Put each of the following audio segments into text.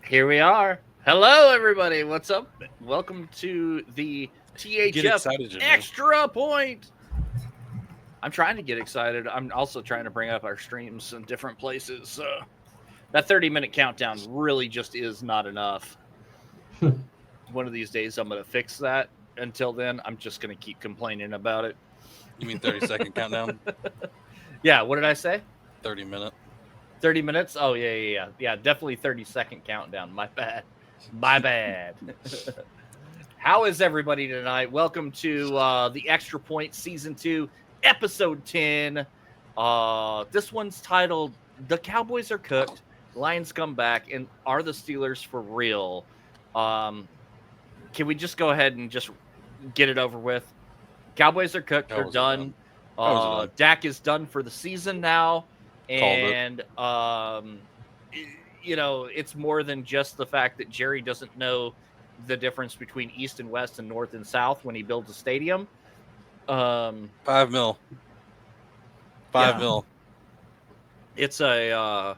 Here we are. Hello, everybody. What's up? Welcome to the THF Extra Point. I'm trying to get excited. I'm also trying to bring up our streams in different places. That 30-minute countdown really just is not enough. One of these days, I'm going to fix that. Until then, I'm just going to keep complaining about it. You mean 30-second countdown? Yeah, what did I say? 30-minute. 30 minutes? Oh, yeah. Definitely 30-second countdown. My bad. How is everybody tonight? Welcome to the Extra Point Season 2, Episode 10. This one's titled, The Cowboys Are Cooked, Lions Come Back, and Are the Steelers for Real? Can we just go ahead and just get it over with? Cowboys are cooked. They're done. Dak is done for the season now. And, it's more than just the fact that Jerry doesn't know the difference between East and West and North and South when he builds a stadium. $5 million. $5 million. It's a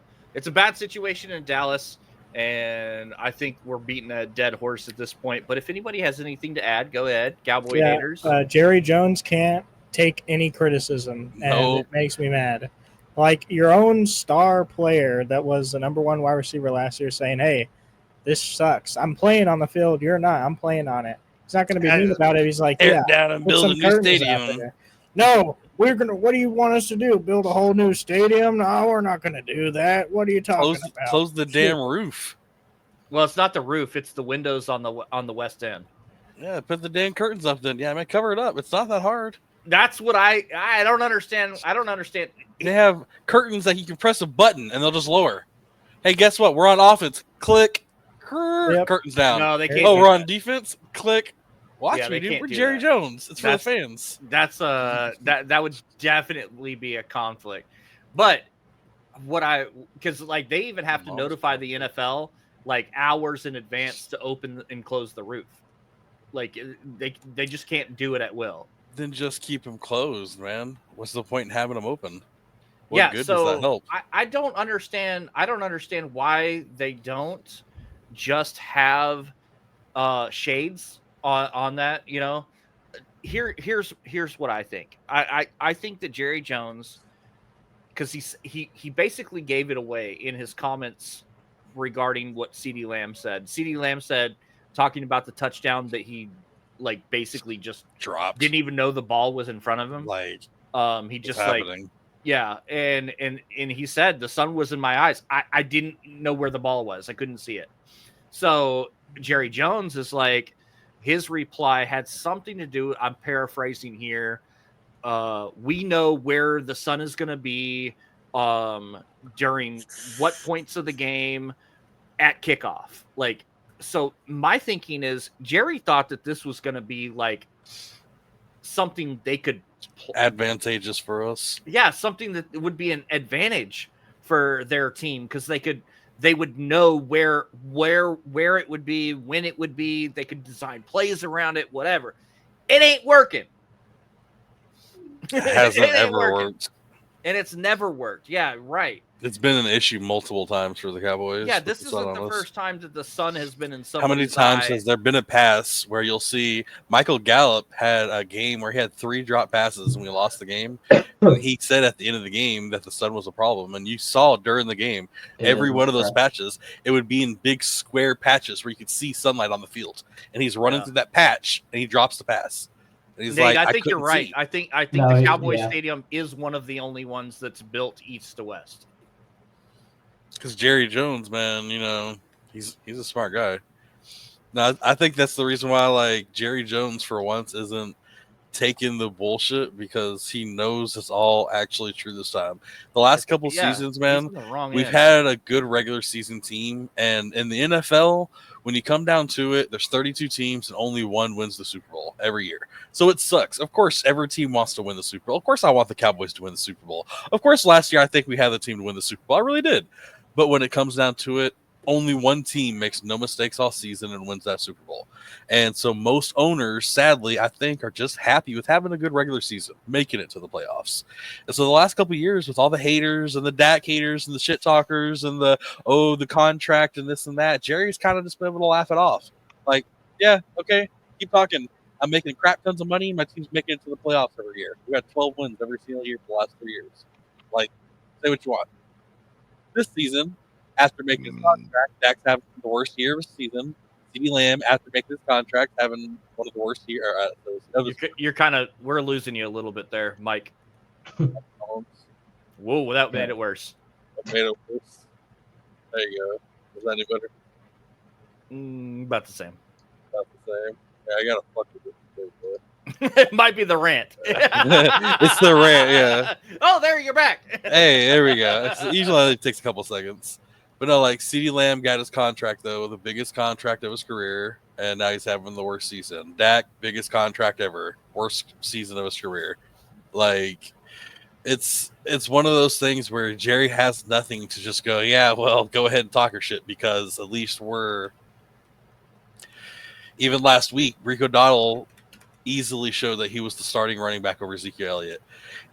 bad situation in Dallas, and I think we're beating a dead horse at this point. But if anybody has anything to add, go ahead. Cowboy haters. Jerry Jones can't take any criticism, and it makes me mad. Like your own star player that was the number one wide receiver last year saying, hey, this sucks. I'm playing on the field. You're not. I'm playing on it. He's not going to be mean about it. He's like, tear down and build a new stadium. No, what do you want us to do? Build a whole new stadium? No, we're not going to do that. What are you talking about? Close the damn roof. Well, it's not the roof. It's the windows on the west end. Yeah, put the damn curtains up then. Yeah, man, cover it up. It's not that hard. That's what I don't understand. I don't understand. They have curtains that you can press a button and they'll just lower. Hey, guess what? We're on offense. Click. Curtains down. No, they can't. Oh, we're on defense. Click. Watch me, dude. We're do Jerry that. Jones. It's for the fans. That's that would definitely be a conflict. But because they even have to notify the NFL like hours in advance to open and close the roof. Like they just can't do it at will. Then just keep them closed, man. What's the point in having them open? What good does that help? I don't understand. I don't understand why they don't just have shades on that. You know, here's what I think. I think that Jerry Jones, because he basically gave it away in his comments regarding what CeeDee Lamb said. CeeDee Lamb said, talking about the touchdown that he basically just dropped, didn't even know the ball was in front of him. He just and he said the sun was in my eyes. I didn't know where the ball was. I couldn't see it. So Jerry Jones is like, his reply had something to do. I'm paraphrasing here. We know where the sun is going to be during what points of the game at kickoff. So my thinking is Jerry thought that this was going to be something they could advantageous for us. Yeah, something that would be an advantage for their team because they would know where it would be, when it would be. They could design plays around it, whatever. It ain't working. It hasn't ever worked. And it's never worked. Yeah, right. It's been an issue multiple times for the Cowboys. Yeah, this isn't the first time that the sun has been in somebody's How many times has there been a pass where you'll see Michael Gallup had a game where he had 3 drop passes and we lost the game? And he said at the end of the game that the sun was a problem. And you saw during the game, every one of those patches, it would be in big square patches where you could see sunlight on the field. And he's running through that patch and he drops the pass. And he's Nate, I think you're right. See. I think the Cowboys Stadium is one of the only ones that's built east to west. Because Jerry Jones, man, he's a smart guy. Now, I think that's the reason why, Jerry Jones for once isn't taking the bullshit because he knows it's all actually true this time. The last couple seasons, man, we've had a good regular season team. And in the NFL, when you come down to it, there's 32 teams and only one wins the Super Bowl every year. So it sucks. Of course, every team wants to win the Super Bowl. Of course, I want the Cowboys to win the Super Bowl. Of course, last year, I think we had the team to win the Super Bowl. I really did. But when it comes down to it, only one team makes no mistakes all season and wins that Super Bowl. And so most owners, sadly, I think, are just happy with having a good regular season, making it to the playoffs. And so the last couple of years, with all the haters and the Dak haters and the shit talkers and the contract and this and that, Jerry's kind of just been able to laugh it off. Like, yeah, okay, keep talking. I'm making crap tons of money. My team's making it to the playoffs every year. We got 12 wins every single year for the last 3 years. Like, say what you want. This season, after making his contract, Dak's having the worst year of his season. CeeDee Lamb, after making his contract, having one of the worst years. You're kind of, we're losing you a little bit there, Mike. Whoa, that made it worse. That made it worse. There you go. Is that any better? About the same. About the same. Yeah, I gotta fuck with it. It might be the rant. It's the rant, yeah. Oh, there, you're back. Hey, there we go. Usually it takes a couple seconds. But no, like, CeeDee Lamb got his contract, though, the biggest contract of his career, and now he's having the worst season. Dak, biggest contract ever, worst season of his career. Like, it's one of those things where Jerry has nothing to just go, yeah, well, go ahead and talk your shit, because at least we're... Even last week, Rico Dowdle easily showed that he was the starting running back over Ezekiel Elliott.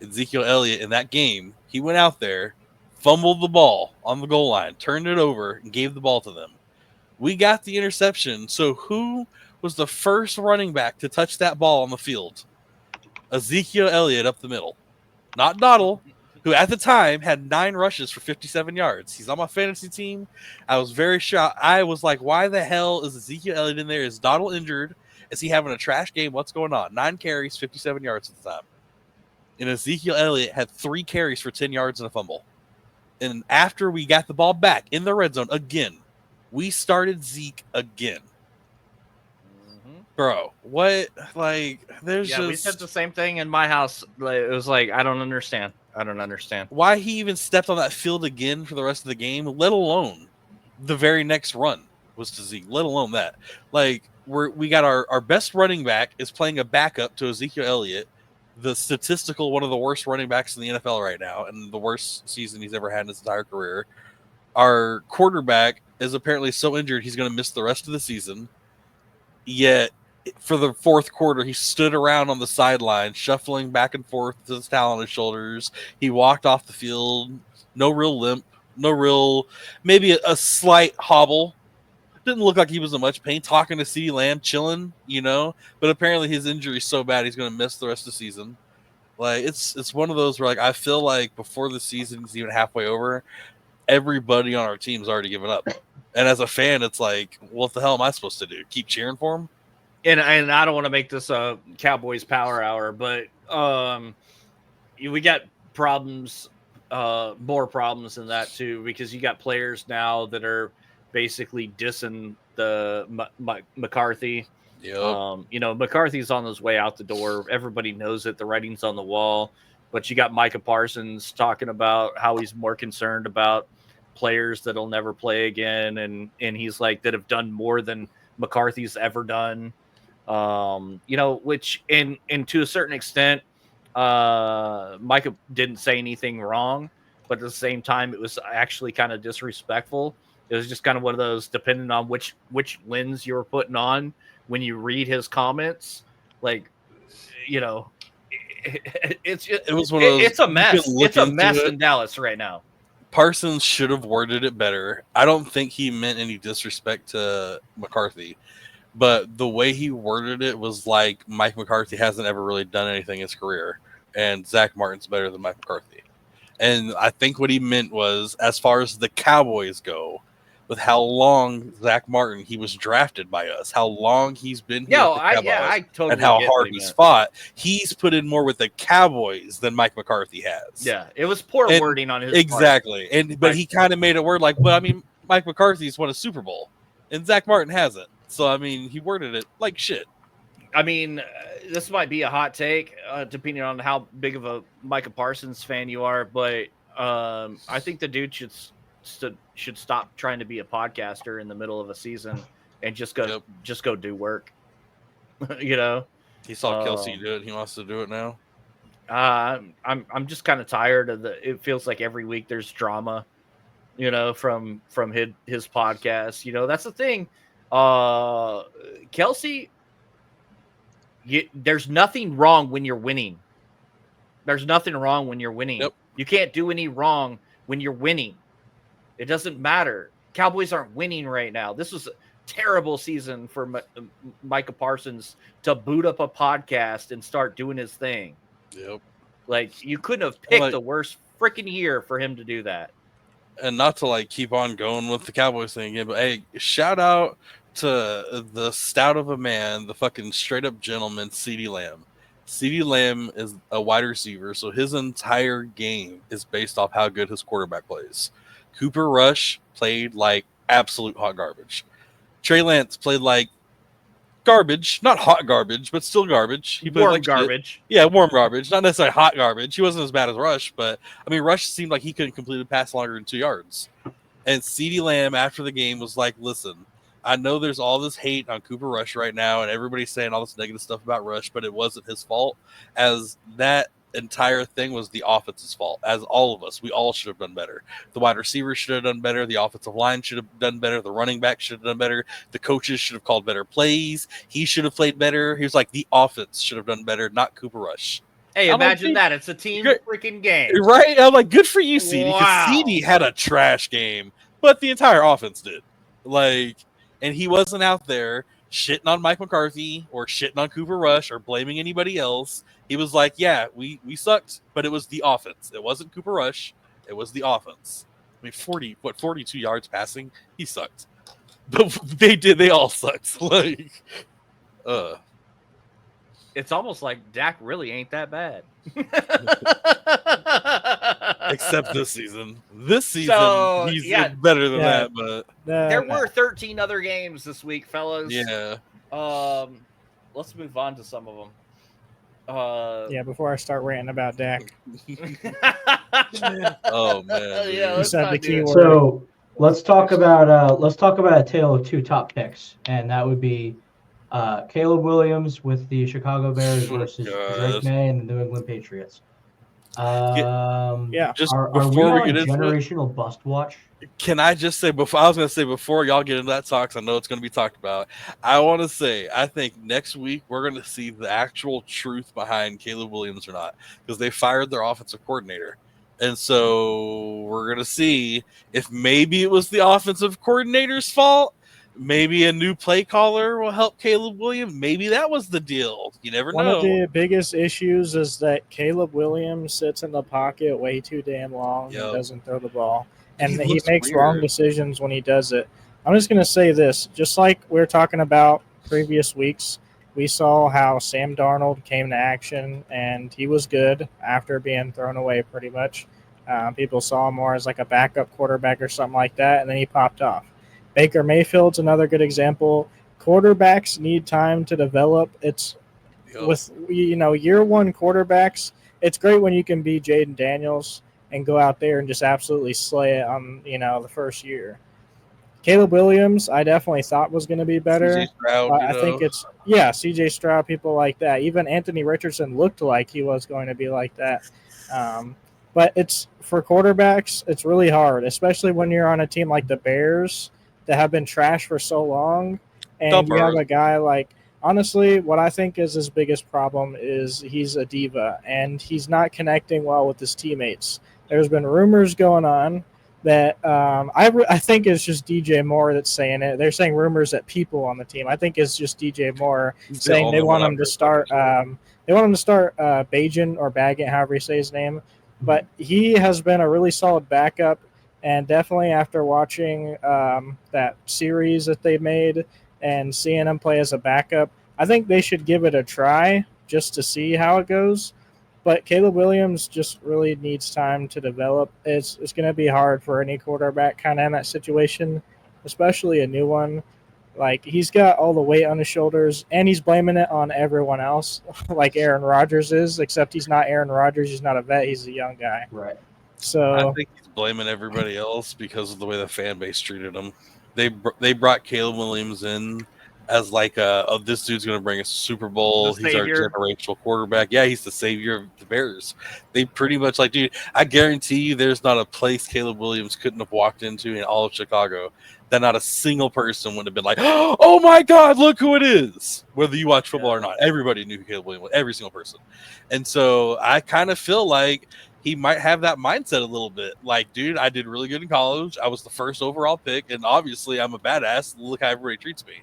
Ezekiel Elliott, in that game, he went out there, fumbled the ball on the goal line, turned it over, and gave the ball to them. We got the interception. So who was the first running back to touch that ball on the field? Ezekiel Elliott up the middle. Not Dowdle, who at the time had 9 rushes for 57 yards. He's on my fantasy team. I was very shocked. I was like, why the hell is Ezekiel Elliott in there? Is Dowdle injured? Is he having a trash game? What's going on? 9 carries, 57 yards at the time. And Ezekiel Elliott had 3 carries for 10 yards and a fumble. And after we got the ball back in the red zone again, we started Zeke again. Bro, what? Like, there's just... we said the same thing in my house. It was like, I don't understand. Why he even stepped on that field again for the rest of the game, let alone the very next run was to Zeke, let alone that. Like, we got our best running back is playing a backup to Ezekiel Elliott, the statistical one of the worst running backs in the NFL right now, and the worst season he's ever had in his entire career. Our quarterback is apparently so injured he's going to miss the rest of the season. Yet, for the fourth quarter, he stood around on the sideline, shuffling back and forth with his towel on his shoulders. He walked off the field, no real limp, maybe a slight hobble. Didn't look like he was in much pain, talking to CeeDee Lamb, chilling, but apparently his injury is so bad he's going to miss the rest of the season. Like, it's one of those where, like, I feel like before the season's even halfway over, everybody on our team's already given up. And as a fan, it's like, what the hell am I supposed to do? Keep cheering for him? And I don't want to make this a Cowboys power hour, but we got problems, more problems than that too, because you got players now that are basically dissing the McCarthy. Yep. McCarthy's on his way out the door. Everybody knows it. The writing's on the wall. But you got Micah Parsons talking about how he's more concerned about players that'll never play again, and he's like, that have done more than McCarthy's ever done. Which and to a certain extent, Micah didn't say anything wrong, but at the same time, it was actually kind of disrespectful. It was just kind of one of those, depending on which lens you were putting on when you read his comments, like, it was one of those, it's a mess. It's a mess in Dallas right now. Parsons should have worded it better. I don't think he meant any disrespect to McCarthy, but the way he worded it was like Mike McCarthy hasn't ever really done anything in his career, and Zach Martin's better than Mike McCarthy. And I think what he meant was, as far as the Cowboys go, with how long Zach Martin, he was drafted by us, how long he's been here with the Cowboys, I totally and how hard he's fought, he's put in more with the Cowboys than Mike McCarthy has. Yeah, it was poor wording on his exactly. part. But he kind of made it word like, well, I mean, Mike McCarthy's won a Super Bowl, and Zach Martin hasn't. So, I mean, he worded it like shit. I mean, this might be a hot take, depending on how big of a Micah Parsons fan you are, but I think the dude should stop trying to be a podcaster in the middle of a season and just go do work. He saw Kelsey do it. He wants to do it now. I'm just kind of tired of it feels like every week there's drama. from his podcast. That's the thing. Kelsey, there's nothing wrong when you're winning. There's nothing wrong when you're winning. Yep. You can't do any wrong when you're winning. It doesn't matter. Cowboys aren't winning right now. This was a terrible season for Micah Parsons to boot up a podcast and start doing his thing. Yep. Like, you couldn't have picked the worst freaking year for him to do that. And not to keep on going with the Cowboys thing again, but hey, shout out to the stout of a man, the fucking straight up gentleman, CeeDee Lamb. CeeDee Lamb is a wide receiver, so his entire game is based off how good his quarterback plays. Cooper Rush played like absolute hot garbage. Trey Lance played like garbage, not hot garbage, but still garbage. He played warm like garbage. Shit. Yeah, warm garbage, not necessarily hot garbage. He wasn't as bad as Rush, but I mean, Rush seemed like he couldn't complete a pass longer than 2 yards. And CeeDee Lamb after the game was like, "Listen, I know there's all this hate on Cooper Rush right now, and everybody's saying all this negative stuff about Rush, but it wasn't his fault. As that entire thing was the offense's fault. As all of us, we all should have done better. The wide receivers should have done better. The offensive line should have done better. The running back should have done better. The coaches should have called better plays. He should have played better." He was like, the offense should have done better, not Cooper Rush. Hey, imagine that. It's a team freaking game. Right? I'm like, good for you, CeeDee. Because Wow. CeeDee had a trash game, but the entire offense did. And he wasn't out there shitting on Mike McCarthy or shitting on Cooper Rush or blaming anybody else. He was like, yeah, we sucked, but it was the offense. It wasn't Cooper Rush. It was the offense. I mean, 42 yards passing? He sucked. But they all sucked. It's almost like Dak really ain't that bad. Except this season. He's better than that. But there were 13 other games this week, fellas. Yeah. Let's move on to some of them. Before I start ranting about Dak. Oh man. Yeah, said the key word. So let's talk about a tale of two top picks, and that would be Caleb Williams with the Chicago Bears versus Drake May and the New England Patriots. Just are before we get into generational bust watch? Can I just say before y'all get into that talk, I know it's going to be talked about. I want to say I think next week we're going to see the actual truth behind Caleb Williams or not, because they fired their offensive coordinator, and so we're going to see if maybe it was the offensive coordinator's fault. Maybe a new play caller will help Caleb Williams. Maybe that was the deal. You never know. One of the biggest issues is that Caleb Williams sits in the pocket way too damn long and doesn't throw the ball. And he makes wrong decisions when he does it. I'm just going to say this. Just like we were talking about previous weeks, we saw how Sam Darnold came to action, and he was good after being thrown away pretty much. People saw him more as like a backup quarterback or something like that, and then he popped off. Baker Mayfield's another good example. Quarterbacks need time to develop. It's with year one quarterbacks. It's great when you can be Jaden Daniels and go out there and just absolutely slay it on the first year. Caleb Williams, I definitely thought was going to be better. CJ Stroud, I think it's CJ Stroud, people like that. Even Anthony Richardson looked like he was going to be like that. But it's for quarterbacks, it's really hard, especially when you're on a team like the Bears that have been trashed for so long, and you have a guy like, honestly, what I think is his biggest problem is he's a diva, and he's not connecting well with his teammates. There's been rumors going on that I think it's just DJ Moore that's saying it. They're saying rumors that people on the team. I think it's just DJ Moore saying they want him to start. They want him to start Bajan or Baggett, however you say his name. But he has been a really solid backup. And definitely after watching that series that they made and seeing him play as a backup, I think they should give it a try just to see how it goes. But Caleb Williams just really needs time to develop. It's going to be hard for any quarterback kind of in that situation, especially a new one. Like, he's got all the weight on his shoulders, and he's blaming it on everyone else, like Aaron Rodgers is, except he's not Aaron Rodgers. He's not a vet. He's a young guy. Right. So I think he's blaming everybody else because of the way the fan base treated him. They brought Caleb Williams in as like oh, this dude's going to bring us a Super Bowl. He's our generational quarterback. Yeah, he's the savior of the Bears. They pretty much like, dude, I guarantee you there's not a place Caleb Williams couldn't have walked into in all of Chicago that not a single person would have been like, oh my God, look who it is. Whether you watch football or not, everybody knew who Caleb Williams was, every single person. And so I kind of feel like he might have that mindset a little bit. Like, dude, I did really good in college. I was the first overall pick, and obviously I'm a badass. Look how everybody treats me.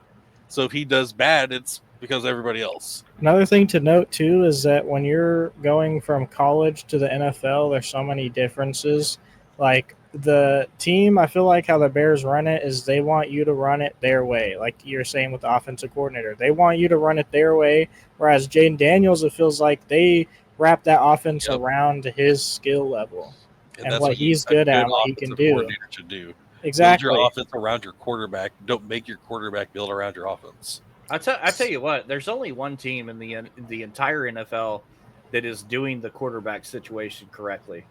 So if he does bad, it's because of everybody else. Another thing to note, too, is that when you're going from college to the NFL, there's so many differences. Like, the team, I feel like how the Bears run it is they want you to run it their way. Like you're saying with the offensive coordinator. They want you to run it their way, whereas Jaden Daniels, it feels like they wrap that offense around his skill level and what he's good at, what he can do. Should do. Exactly. Build your offense around your quarterback. Don't make your quarterback build around your offense. I tell you what, there's only one team in the entire NFL that is doing the quarterback situation correctly,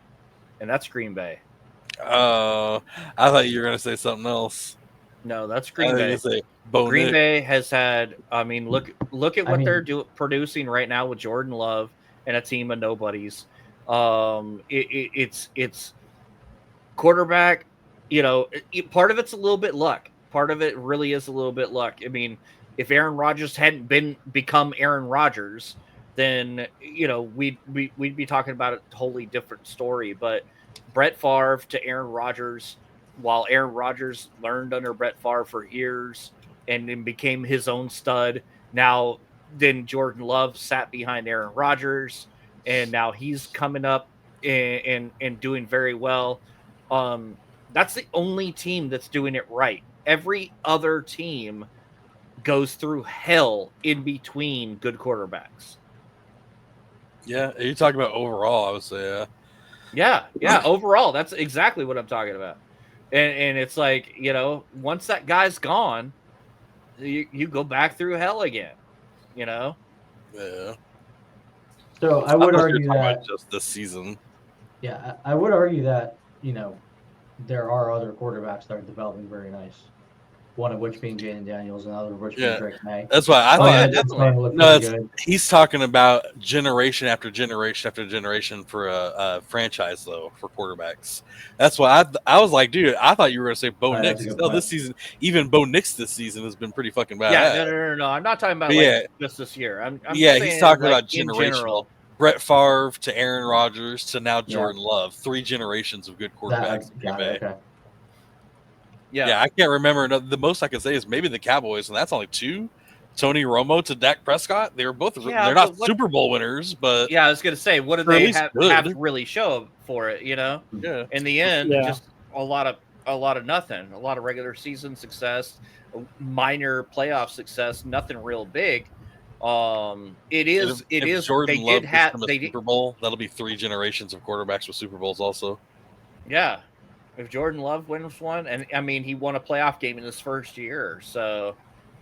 and that's Green Bay. I thought you were going to say something else. No, that's Green Bay. Green Bay has had. I mean, look at what they're producing right now with Jordan Love and a team of nobodies. It's quarterback. You know, part of it's a little bit luck. Part of it really is a little bit luck. I mean, if Aaron Rodgers hadn't become Aaron Rodgers, then you know we'd be talking about a totally different story. But Brett Favre to Aaron Rodgers, while Aaron Rodgers learned under Brett Favre for years and then became his own stud. Now, then Jordan Love sat behind Aaron Rodgers, and now he's coming up and doing very well. That's the only team that's doing it right. Every other team goes through hell in between good quarterbacks. Yeah, you're talking about overall, I would say, yeah. Overall, that's exactly what I'm talking about. And it's like, you know, once that guy's gone, you go back through hell again, you know? Yeah. So I would argue that just this season. Yeah, I would argue that, you know, there are other quarterbacks that are developing very nice. One of which being Jaden Daniels, and another of which being Drake May. That's why I thought definitely. He's talking about generation after generation after generation for a franchise, though, for quarterbacks. That's why I was like, dude, I thought you were going to say Bo Nix. No, this season, even Bo Nix this season has been pretty fucking bad. Yeah, no. I'm not talking about just this year. I'm he's talking about generational. Brett Favre to Aaron Rodgers to now Jordan Love. 3 generations of good quarterbacks in Green Bay. Okay. Yeah, I can't remember. The most I can say is maybe the Cowboys, and that's only 2. Tony Romo to Dak Prescott. They were both. They're not Super Bowl winners, but I was going to say, what do they have to really show for it? You know, in the end, just a lot of nothing. A lot of regular season success, minor playoff success, nothing real big. It is. Jordan Love did have a Super Bowl. That'll be 3 generations of quarterbacks with Super Bowls, also. Yeah. If Jordan Love wins one, and I mean, he won a playoff game in his first year, so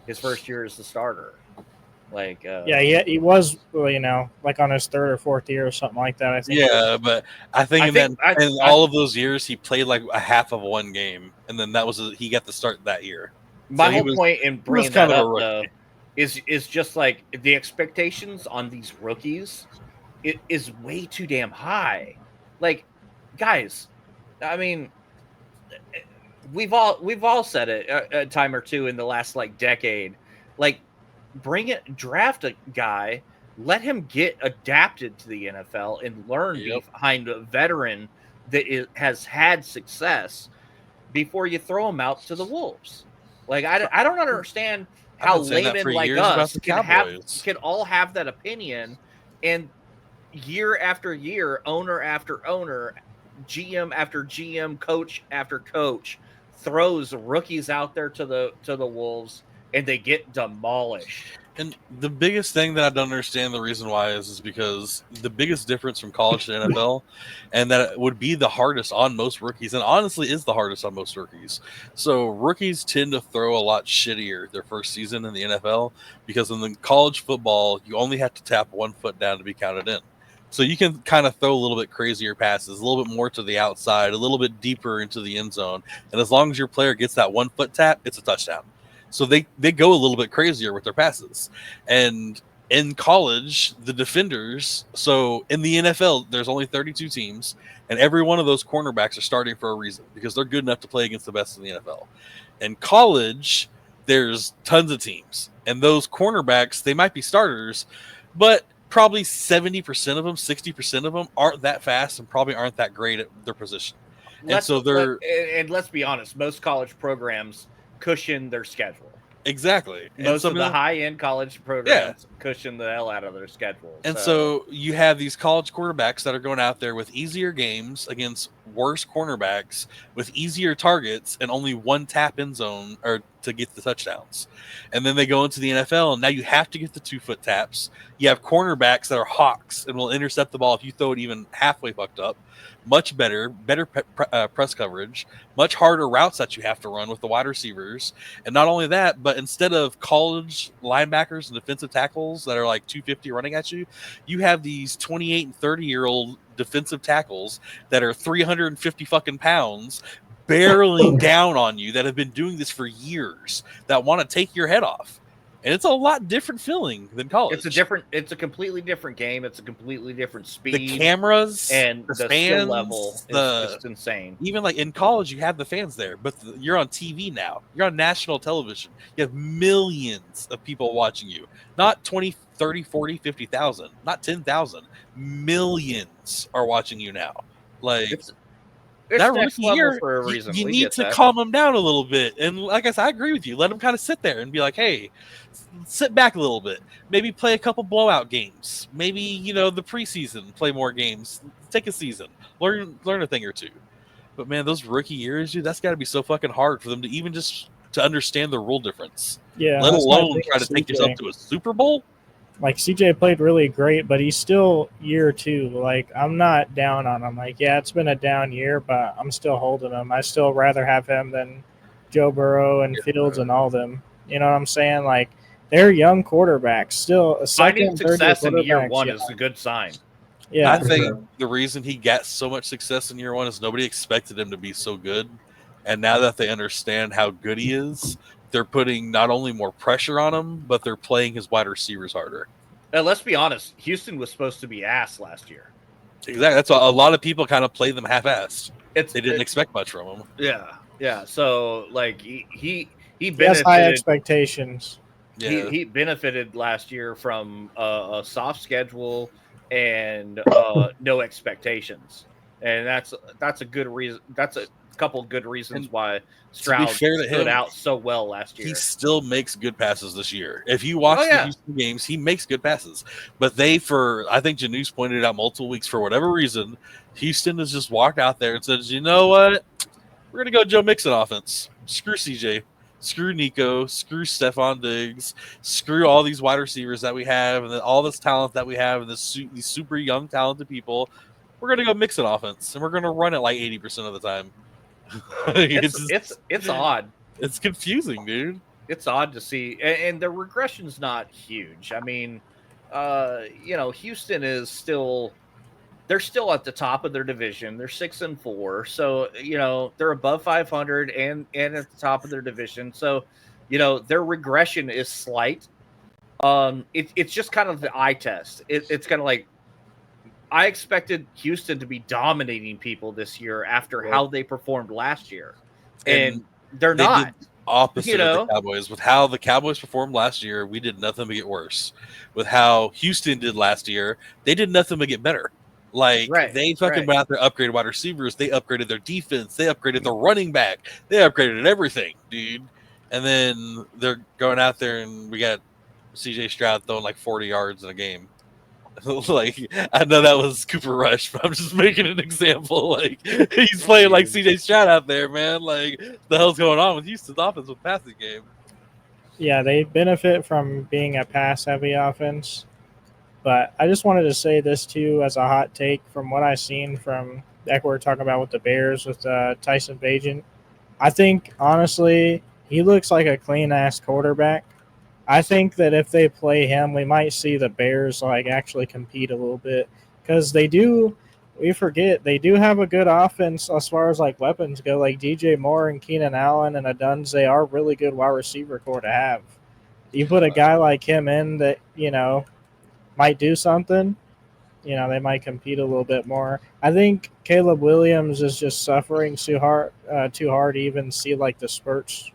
his first year as the starter. Like, he was, you know, like on his 3rd or 4th year or something like that. I think. Yeah, but I think in all of those years, he played like a half of one game, and then he got the start that year. My whole point in bringing that up, though, is just like the expectations on these rookies, it is way too damn high. Like, guys, I mean, we've all said it a time or two in the last like decade. Like, draft a guy, let him get adapted to the NFL and learn behind a veteran that has had success before you throw him out to the wolves. Like, I don't understand how laymen like us can all have that opinion, and year after year, owner after owner, GM after GM, coach after coach throws rookies out there to the wolves, and they get demolished. And the biggest thing that I don't understand the reason why is because the biggest difference from college to NFL, and that would be the hardest on most rookies, and honestly is the hardest on most rookies. So rookies tend to throw a lot shittier their first season in the NFL, because in the college football, you only have to tap 1 foot down to be counted in. So you can kind of throw a little bit crazier passes, a little bit more to the outside, a little bit deeper into the end zone. And as long as your player gets that 1 foot tap, it's a touchdown. So they go a little bit crazier with their passes. And in college, the defenders, so in the NFL, there's only 32 teams, and every one of those cornerbacks are starting for a reason because they're good enough to play against the best in the NFL. In college, there's tons of teams, and those cornerbacks, they might be starters, but probably 70% of them, 60% of them aren't that fast and probably aren't that great at their position. Let's be honest, most college programs cushion their schedule. Exactly. Most of the high-end college programs cushion the hell out of their schedule. And so you have these college quarterbacks that are going out there with easier games against worse cornerbacks with easier targets and only one tap in zone or to get the touchdowns. And then they go into the NFL, and now you have to get the 2-foot taps. You have cornerbacks that are hawks and will intercept the ball if you throw it even halfway fucked up. Much better press coverage, much harder routes that you have to run with the wide receivers. And not only that, but instead of college linebackers and defensive tackles that are like 250 running at you, you have these 28 and 30-year-old defensive tackles that are 350 fucking pounds barreling down on you that have been doing this for years that want to take your head off. And it's a lot different feeling than college. It's a completely different game. It's a completely different speed. The cameras and the fans, skill level is just insane. Even like in college, you have the fans there, but you're on TV now. You're on national television. You have millions of people watching you. Not 20, 30, 40, 50,000. Not 10,000. Millions are watching you now. Like... It's that rookie year, for a reason. You need to calm them down a little bit. And like I said, I agree with you. Let them kind of sit there and be like, hey, sit back a little bit. Maybe play a couple blowout games. Maybe, the preseason, play more games. Take a season. Learn a thing or two. But, man, those rookie years, dude, that's got to be so fucking hard for them to even just to understand the rule difference. Yeah. Let alone try to take yourself to a Super Bowl. Like, CJ played really great, but he's still year 2. Like, I'm not down on him. Like, yeah, it's been a down year, but I'm still holding him. I still rather have him than Joe Burrow and Fields and all them. You know what I'm saying? Like, they're young quarterbacks. Still, a second, success in year 1 is a good sign. Yeah, I think the reason he got so much success in year 1 is nobody expected him to be so good. And now that they understand how good he is, they're putting not only more pressure on him, but they're playing his wide receivers harder. And let's be honest, Houston was supposed to be ass last year. Exactly. That's why a lot of people kind of played them half-assed. They didn't expect much from him. Yeah. So, like, he benefited. Has high expectations. Yeah. He benefited last year from a soft schedule and no expectations. And that's a good reason. That's a couple good reasons why Stroud stood out so well last year. He still makes good passes this year. If you watch the Houston games, he makes good passes. But I think Janus pointed out multiple weeks, for whatever reason, Houston has just walked out there and says, you know what? We're going to go Joe Mixon offense. Screw CJ. Screw Nico. Screw Stephon Diggs. Screw all these wide receivers that we have and all this talent that we have and these super young, talented people. We're going to go Mixon offense, and we're going to run it like 80% of the time. It's odd. It's confusing, dude. It's odd to see, and the regression's not huge. I mean, Houston is they're still at the top of their division. They're 6-4, so they're above 500 and at the top of their division. So, their regression is slight. It's just kind of the eye test. It's kind of like, I expected Houston to be dominating people this year after how they performed last year, and they're not. Opposite of the Cowboys. With how the Cowboys performed last year, we did nothing but get worse. With how Houston did last year, they did nothing but get better. Like, they fucking went out there, upgraded wide receivers, they upgraded their defense, they upgraded their running back, they upgraded everything, dude. And then they're going out there, and we got CJ Stroud throwing like 40 yards in a game. Like, I know that was Cooper Rush, but I'm just making an example. Like, he's playing like CJ Stroud out there, man. Like, the hell's going on with Houston's offense with passing game? Yeah, they benefit from being a pass-heavy offense. But I just wanted to say this, too, as a hot take from what I've seen from, like we were talking about with the Bears, with Tyson Bagent. I think, honestly, he looks like a clean-ass quarterback. I think that if they play him, we might see the Bears, like, actually compete a little bit. Because they do we forget they do have a good offense as far as like weapons go. Like DJ Moore and Keenan Allen and Adunze are really good wide receiver core to have. You put a guy like him in that, might do something, they might compete a little bit more. I think Caleb Williams is just suffering too hard to even see like the spurts,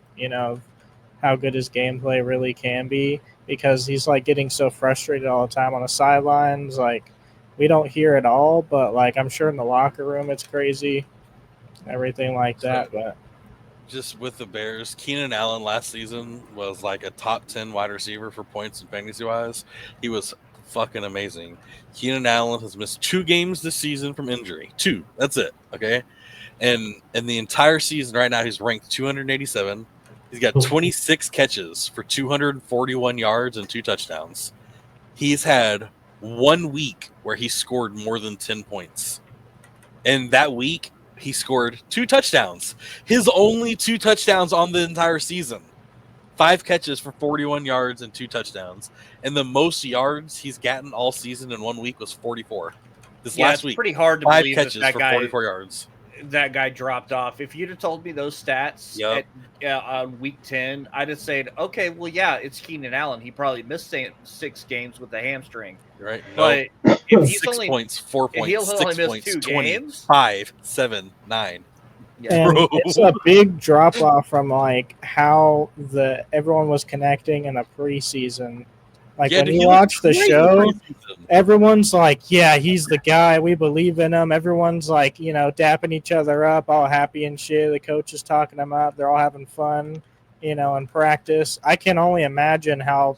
how good his gameplay really can be, because he's like getting so frustrated all the time on the sidelines. Like, we don't hear it all, but like I'm sure in the locker room it's crazy, everything like that. But just with the Bears, Keenan Allen last season was like a top 10 wide receiver for points and fantasy wise. He was fucking amazing. Keenan Allen has missed 2 games this season from injury. 2. That's it. Okay. And in the entire season right now, he's ranked 287. He's got 26 catches for 241 yards and 2 touchdowns. He's had 1 week where he scored more than 10 points. And that week, he scored 2 touchdowns. His only 2 touchdowns on the entire season. 5 catches for 41 yards and 2 touchdowns. And the most yards he's gotten all season in 1 week was 44. Last week, pretty hard to 5 believe catches that for guy, 44 yards. That guy dropped off. If you'd have told me those stats on week 10, I'd have said, okay, well, yeah, it's Keenan Allen. He probably missed 6 games with the hamstring. Right. But if he's 6 points, 4 points, he'll 6 only points, miss 2 20, games? 5, 7, 9. Yeah. And it's a big drop off from like how everyone was connecting in the preseason. Like when you watch the show, everyone's like, yeah, he's the guy. We believe in him. Everyone's like, dapping each other up, all happy and shit. The coach is talking them up. They're all having fun, in practice. I can only imagine how,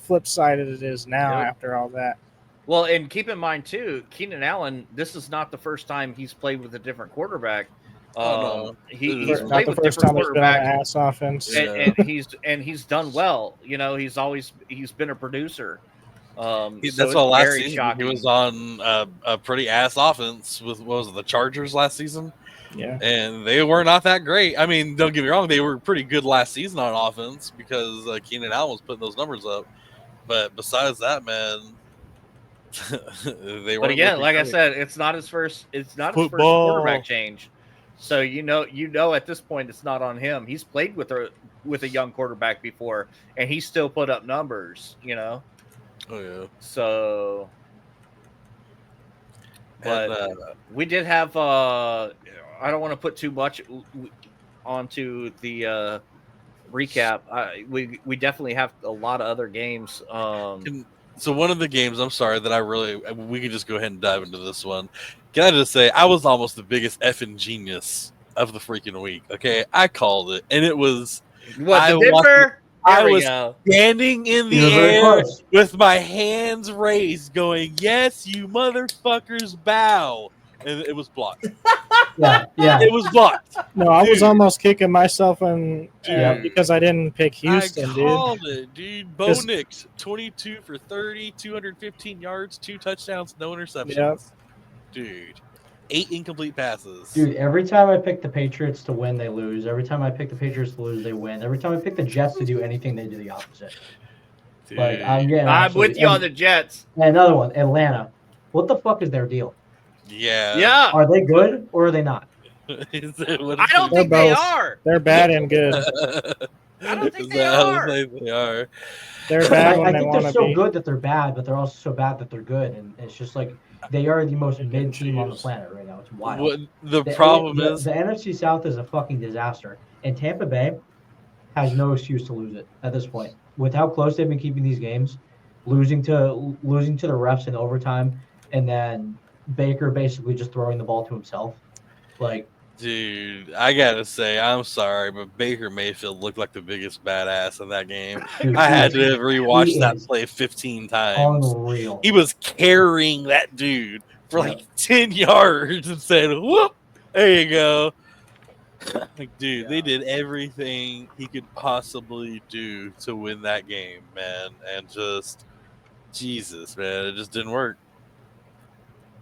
flip-sided it is now after all that. Well, and keep in mind, too, Keenan Allen, this is not the first time he's played with a different quarterback. He's played with different quarterbacks, offense, and he's done well. He's been a producer. That's why last season he was on a pretty ass offense with the Chargers last season. Yeah, and they were not that great. I mean, don't get me wrong; they were pretty good last season on offense because Keenan Allen was putting those numbers up. But besides that, man, they were. But again, like I said, it's not his first. It's not his first quarterback change. So at this point it's not on him. He's played with a young quarterback before, and he still put up numbers. Oh yeah. So, but we did have. I don't want to put too much onto the recap. We definitely have a lot of other games. So one of the games, I'm sorry that we could just go ahead and dive into this one. Can I just say, I was almost the biggest effing genius of the freaking week. Okay, I called it, and it was I was standing in the air with my hands raised, going, "Yes, you motherfuckers, bow!" And it was blocked. Yeah, it was blocked. No, I was almost kicking myself because I didn't pick Houston, I called it, dude. Bo Nix, 22 for 30, 215 yards, 2 touchdowns, no interceptions. Yep. Dude, 8 incomplete passes. Dude, every time I pick the Patriots to win, they lose. Every time I pick the Patriots to lose, they win. Every time I pick the Jets to do anything, they do the opposite. Dude. Like, I'm with you on the Jets. And another one, Atlanta. What the fuck is their deal? Yeah. Are they good or are they not? I don't think they are. They're bad and good. I don't think they are. They are. They're bad when I they think want they're to so be. good that they're bad, but they're also so bad that they're good. And it's just like they are the most mid team on the planet right now. It's wild. The problem is the NFC South is a fucking disaster. And Tampa Bay has no excuse to lose it at this point. With how close they've been keeping these games, losing to the refs in overtime, and then Baker basically just throwing the ball to himself. Like, dude, I gotta say, I'm sorry, but Baker Mayfield looked like the biggest badass in that game. Dude, I had to rewatch that play 15 times. Unreal. He was carrying that dude for like 10 yards and said, "Whoop, there you go." Like, dude, they did everything he could possibly do to win that game, man. And just, Jesus, man, it just didn't work.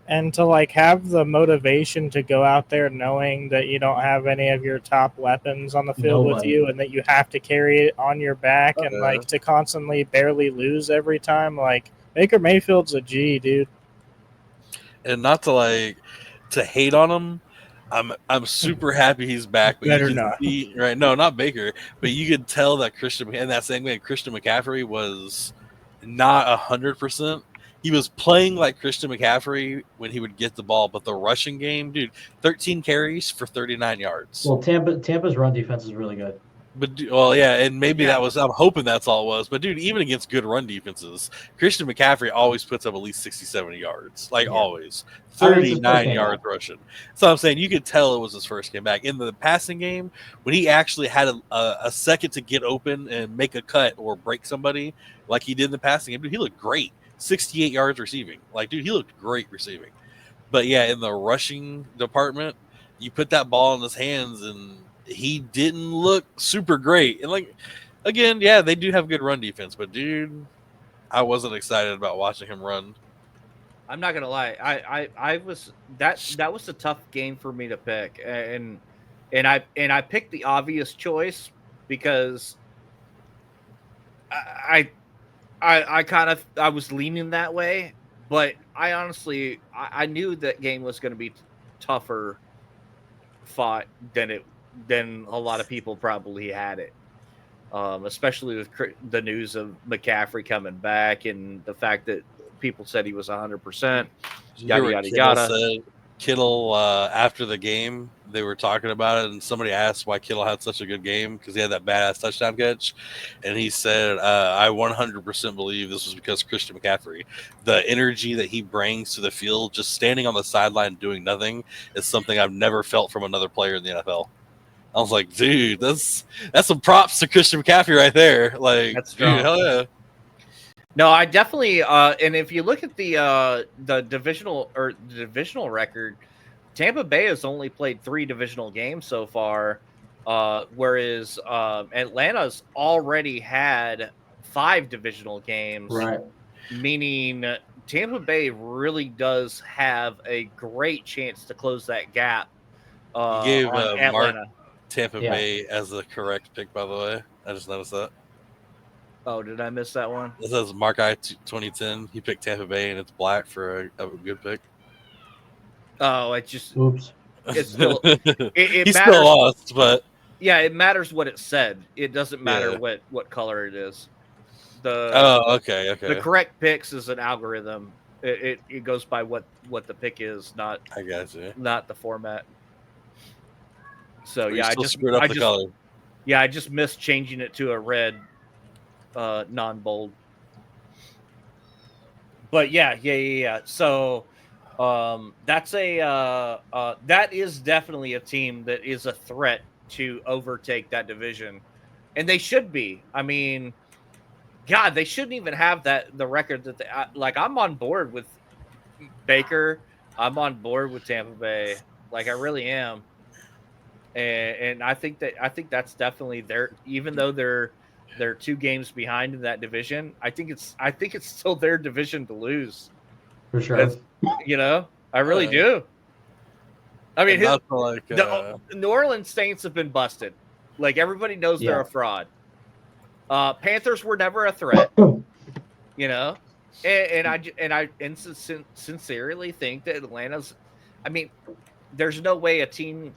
And to like have the motivation to go out there knowing that you don't have any of your top weapons on the field with you, and that you have to carry it on your back, and like to constantly barely lose every time. Like, Baker Mayfield's a G, dude. and not to hate on him. I'm super happy he's back, but Better you can not. see right. No, not Baker, but you could tell that in that segment, Christian McCaffrey was not 100%. He was playing like Christian McCaffrey when he would get the ball, but the rushing game, dude, 13 carries for 39 yards. Well, Tampa's run defense is really good. But yeah, and maybe that was. I'm hoping that's all it was. But dude, even against good run defenses, Christian McCaffrey always puts up at least 60, 70 yards, always 39 yards rushing. So I'm saying you could tell it was his first game back. In the passing game, when he actually had a second to get open and make a cut or break somebody, like he did in the passing game, dude, he looked great. 68 yards receiving, dude, he looked great receiving. But yeah, in the rushing department, you put that ball in his hands and he didn't look super great. And again, yeah, they do have good run defense, but dude, I wasn't excited about watching him run. I'm not gonna lie, I was that was a tough game for me to pick, and I picked the obvious choice because I was leaning that way, but I honestly I knew that game was going to be tougher fought than a lot of people probably had it, especially with the news of McCaffrey coming back and the fact that people said he was 100%. Yada yada yada. Kittle after the game, they were talking about it, and somebody asked why Kittle had such a good game because he had that badass touchdown catch, and he said, "I 100% believe this was because Christian McCaffrey, the energy that he brings to the field, just standing on the sideline doing nothing, is something I've never felt from another player in the NFL." I was like, dude, that's some props to Christian McCaffrey right there. That's strong. Dude, hell yeah. No, I definitely and if you look at the divisional record, Tampa Bay has only played 3 divisional games so far, whereas Atlanta's already had 5 divisional games. Right. Meaning Tampa Bay really does have a great chance to close that gap. You gave Atlanta. Mark Tampa Bay as the correct pick, by the way. I just noticed that. Oh, did I miss that one? It says Mark I 2010. He picked Tampa Bay, and it's black for a good pick. Oh, it just oops. It's still it He's matters. Still lost, but yeah, it matters what it said. It doesn't matter what color it is. Okay. The correct picks is an algorithm. It goes by what the pick is, not I got you. Not the format. So I just missed changing it to a red non-bold. But yeah. So that is definitely a team that is a threat to overtake that division, and they should be. I mean, God, they shouldn't even have the record that I'm on board with Baker. I'm on board with Tampa Bay. I really am. And I think that's definitely even though they're 2 games behind in that division, I think it's still their division to lose. For sure. I really do. I mean, the New Orleans Saints have been busted. Everybody knows they're a fraud. Panthers were never a threat. And I sincerely think that Atlanta's. I mean, there's no way a team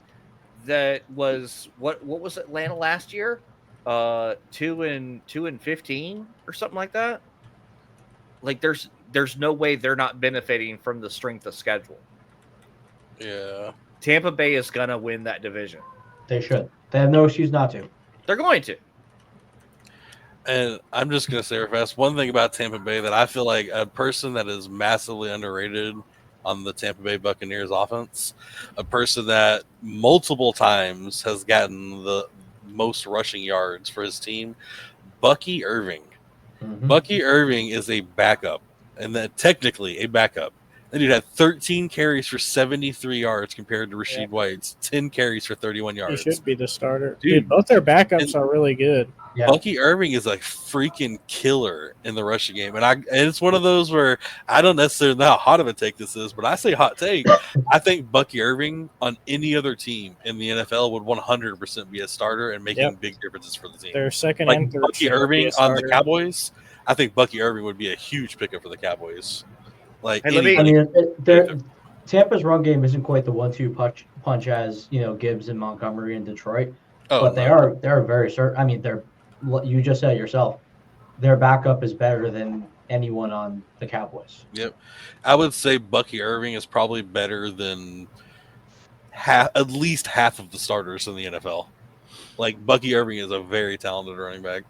that was what was Atlanta last year? 2-15 or something like that. There's no way they're not benefiting from the strength of schedule. Yeah. Tampa Bay is gonna win that division. They should. They have no excuse not to. They're going to. And I'm just gonna say real fast, one thing about Tampa Bay that I feel like a person that is massively underrated on the Tampa Bay Buccaneers offense, a person that multiple times has gotten the most rushing yards for his team, Bucky Irving. Mm-hmm. Bucky Irving is a backup, and that technically a backup. That dude had 13 carries for 73 yards compared to Rachaad White's 10 carries for 31 yards. He should be the starter. Dude, both their backups are really good. Yeah. Bucky Irving is a freaking killer in the rushing game. And it's one of those where I don't necessarily know how hot of a take this is, but I say hot take. I think Bucky Irving on any other team in the NFL would 100% be a starter and making big differences for the team. Their second and third. Bucky Irving on the Cowboys, I think Bucky Irving would be a huge pickup for the Cowboys. Tampa's run game isn't quite the 1-2 punch as Gibbs and Montgomery and Detroit, but they're very certain. I mean, you just said it yourself. Their backup is better than anyone on the Cowboys. Yep, I would say Bucky Irving is probably better than at least half of the starters in the NFL. Like Bucky Irving is a very talented running back.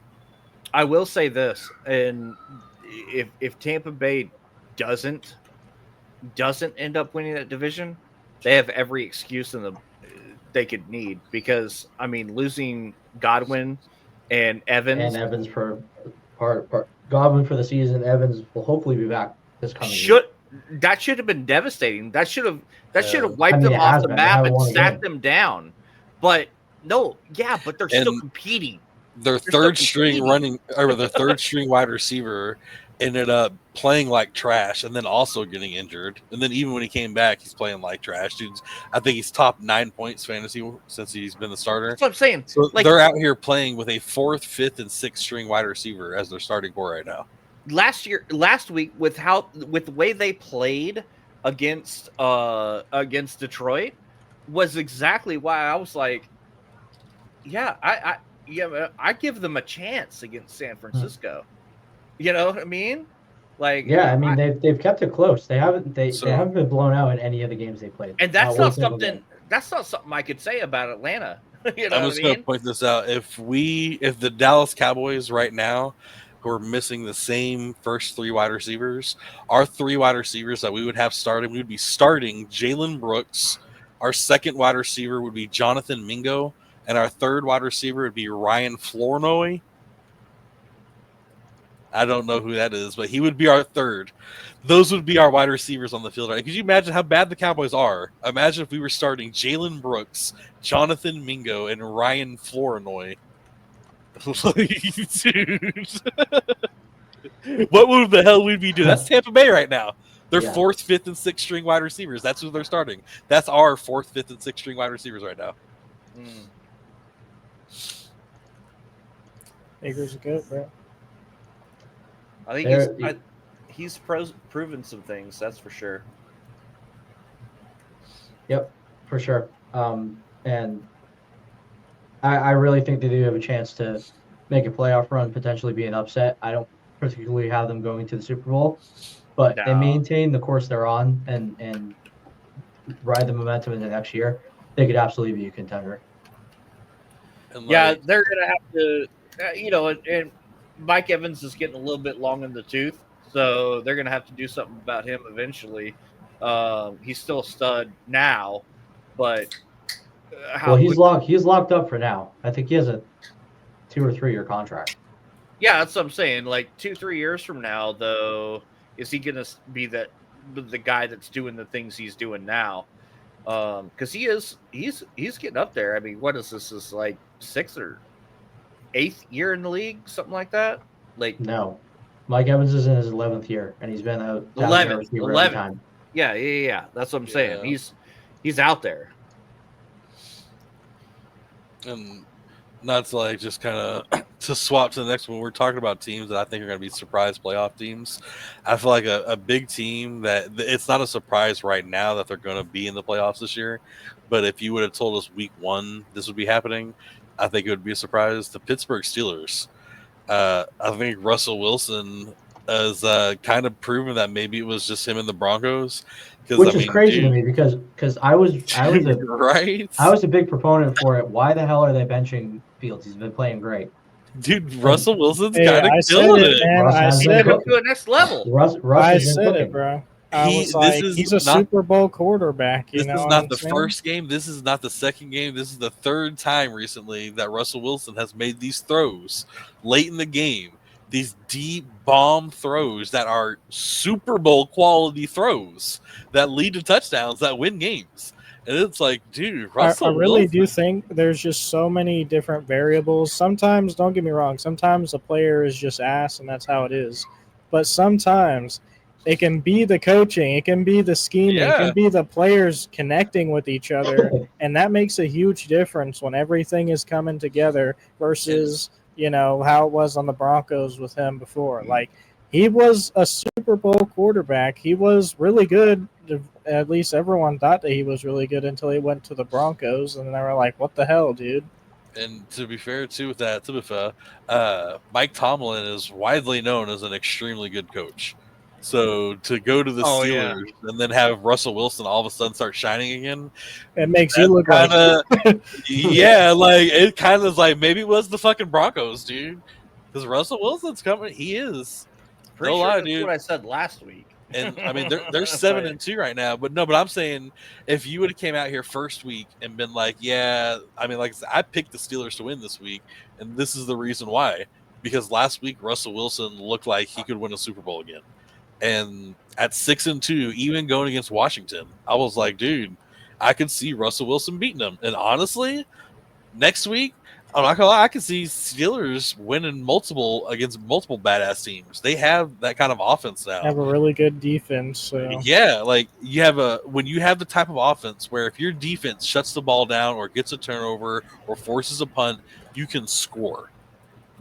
I will say this, and if Tampa Bay doesn't end up winning that division, they have every excuse they could need, because I mean, losing Godwin and Evans for Godwin for the season. Evans will hopefully be back this coming year. That should have been devastating. That should have wiped them off the map and sat them down. But no, but they're still competing. Their third string wide receiver ended up playing like trash and then also getting injured. And then even when he came back, he's playing like trash. Dude, I think he's top 9 points fantasy since he's been the starter. That's what I'm saying. So they're out here playing with a 4th, 5th, and 6th string wide receiver as their starting core right now. Last week with the way they played against Detroit was exactly why I was like, I give them a chance against San Francisco. You know what I mean? Like, I mean, they've kept it close. They haven't been blown out in any of the games they played. And that's not something I could say about Atlanta. You know, I'm just going to point this out. If the Dallas Cowboys right now, who are missing the same first 3 wide receivers, our 3 wide receivers that we would have started, we would be starting Jalen Brooks. Our second wide receiver would be Jonathan Mingo, and our third wide receiver would be Ryan Flournoy. I don't know who that is, but he would be our third. Those would be our wide receivers on the field. Right? Could you imagine how bad the Cowboys are? Imagine if we were starting Jalen Brooks, Jonathan Mingo, and Ryan Flournoy. Dude. What the hell would we do? That's Tampa Bay right now. They're 4th, 5th, and 6th string wide receivers. That's who they're starting. That's our 4th, 5th, and 6th string wide receivers right now. Akers are good, bro. I think he's proven some things, that's for sure. Yep, for sure. And I really think they do have a chance to make a playoff run, potentially be an upset. I don't particularly have them going to the Super Bowl, but they maintain the course they're on and ride the momentum into next year. They could absolutely be a contender. They're going to have to, and Mike Evans is getting a little bit long in the tooth, so they're going to have to do something about him eventually. He's still a stud now, but he's locked up for now. I think he has a 2 or 3 year contract. Yeah, that's what I'm saying. Like 2-3 years from now, though, is he going to be the guy that's doing the things he's doing now? Because he's getting up there. I mean, what is this? Is like 6th or 8th year in the league, something like that. Like, no, Mike Evans is in his 11th year, and he's been out 11 time. Yeah. That's what I'm saying. He's out there. And that's like just kind of to swap to the next one. We're talking about teams that I think are going to be surprise playoff teams. I feel like a big team that it's not a surprise right now that they're going to be in the playoffs this year. But if you would have told us week 1 this would be happening, I think it would be a surprise. The Pittsburgh Steelers. I think Russell Wilson has kind of proven that maybe it was just him and the Broncos. Which is crazy to me because I was a big proponent for it. Why the hell are they benching Fields? He's been playing great. Dude, Russell Wilson's kind of killing it. I said it to a next level. I said it, bro. He's a Super Bowl quarterback. This is not the first game. This is not the second game. This is the 3rd time recently that Russell Wilson has made these throws late in the game. These deep bomb throws that are Super Bowl quality throws that lead to touchdowns that win games. And it's like, dude, Russell I really do think there's just so many different variables. Sometimes, don't get me wrong, sometimes a player is just ass and that's how it is. But sometimes it can be the coaching, it can be the scheming, it can be the players connecting with each other. And that makes a huge difference when everything is coming together versus how it was on the Broncos with him before. Like, he was a Super Bowl quarterback. He was really good at least everyone thought that he was really good until he went to the Broncos, and they were like, "What the hell, dude?" And to be fair, too, with that, Mike Tomlin is widely known as an extremely good coach. So to go to the Steelers and then have Russell Wilson all of a sudden start shining again, it makes you look like yeah, like it kind of is like maybe it was the fucking Broncos, dude, because Russell Wilson's coming. He is. Pretty sure that's what I said last week. And I mean, they're 7-2 right now, but I'm saying if you would have came out here first week and been like, yeah, I mean, like I picked the Steelers to win this week, and this is the reason why, because last week Russell Wilson looked like he could win a Super Bowl again, and at 6-2, even going against Washington, I was like, dude, I could see Russell Wilson beating him, and honestly, next week, I'm not gonna lie, I can see Steelers winning against multiple badass teams. They have that kind of offense now. They have a really good defense. So. Yeah, like when you have the type of offense where if your defense shuts the ball down or gets a turnover or forces a punt, you can score.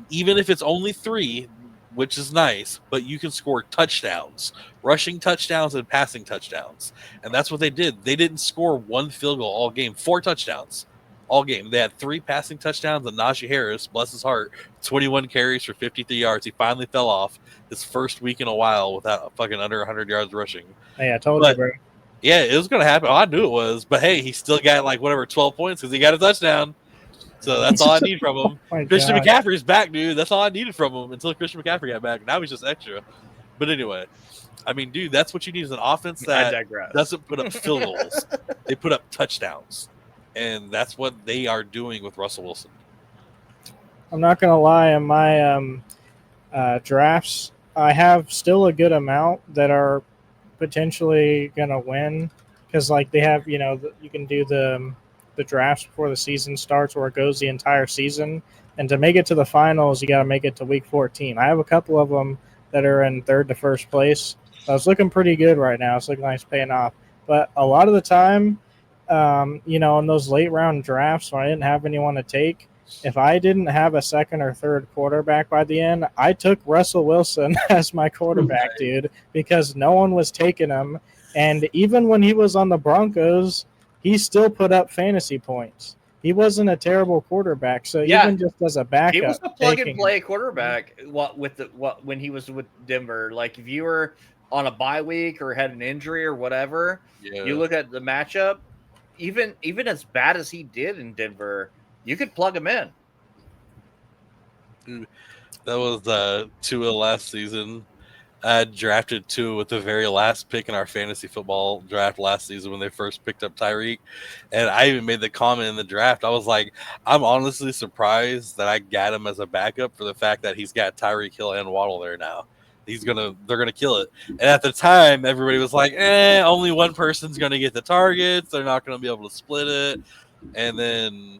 Even if it's only 3, which is nice, but you can score touchdowns, rushing touchdowns and passing touchdowns. And that's what they did. They didn't score 1 field goal all game, 4 touchdowns. All game. They had 3 passing touchdowns, and Najee Harris, bless his heart, 21 carries for 53 yards. He finally fell off his first week in a while without fucking under 100 yards rushing. Hey, I told you, bro. Yeah, it was going to happen. Oh, I knew it was. But, hey, he still got, 12 points because he got a touchdown. So that's all I need from him. Christian McCaffrey's back, dude. That's all I needed from him until Christian McCaffrey got back. Now he's just extra. But anyway, I mean, dude, that's what you need is an offense that doesn't put up field goals. They put up touchdowns. And that's what they are doing with Russell Wilson. I'm not going to lie. In my drafts, I have still a good amount that are potentially going to win because, they have, you can do the drafts before the season starts where it goes the entire season. And to make it to the finals, you got to make it to week 14. I have a couple of them that are in 3rd to 1st place. So it's looking pretty good right now. It's looking like it's paying off. But a lot of the time, in those late round drafts when I didn't have anyone to take, if I didn't have a 2nd or 3rd quarterback by the end, I took Russell Wilson as my quarterback, dude, because no one was taking him. And even when he was on the Broncos, he still put up fantasy points. He wasn't a terrible quarterback. So even just as a backup, he was a plug and play quarterback. When he was with Denver, like if you were on a bye week or had an injury or whatever, you look at the matchup. Even as bad as he did in Denver, you could plug him in. Dude, that was Tua last season. I drafted Tua with the very last pick in our fantasy football draft last season when they first picked up Tyreek. And I even made the comment in the draft. I was like, I'm honestly surprised that I got him as a backup for the fact that he's got Tyreek Hill and Waddle there now. They're gonna kill it. And at the time, everybody was like, only one person's gonna get the targets. They're not gonna be able to split it. And then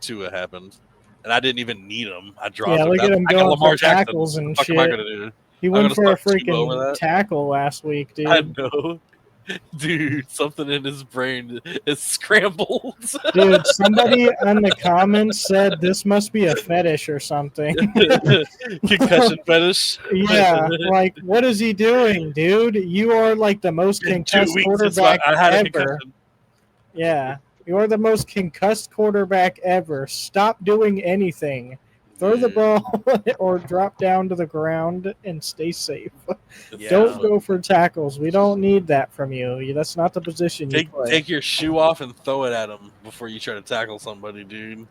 Tua happened, and I didn't even need him. I dropped him. Look at him going for tackles and shit. What am I gonna do? He went for a freaking tackle last week, dude. I know. Dude, something in his brain is scrambled. Dude, somebody in the comments said this must be a fetish or something. Concussion fetish? Yeah, what is he doing, dude? You are the most concussed quarterback ever. Yeah, you are the most concussed quarterback ever. Stop doing anything. Throw the ball or drop down to the ground and stay safe. Don't go for tackles. We don't need that from you. That's not the position you play. Take your shoe off and throw it at him before you try to tackle somebody, dude.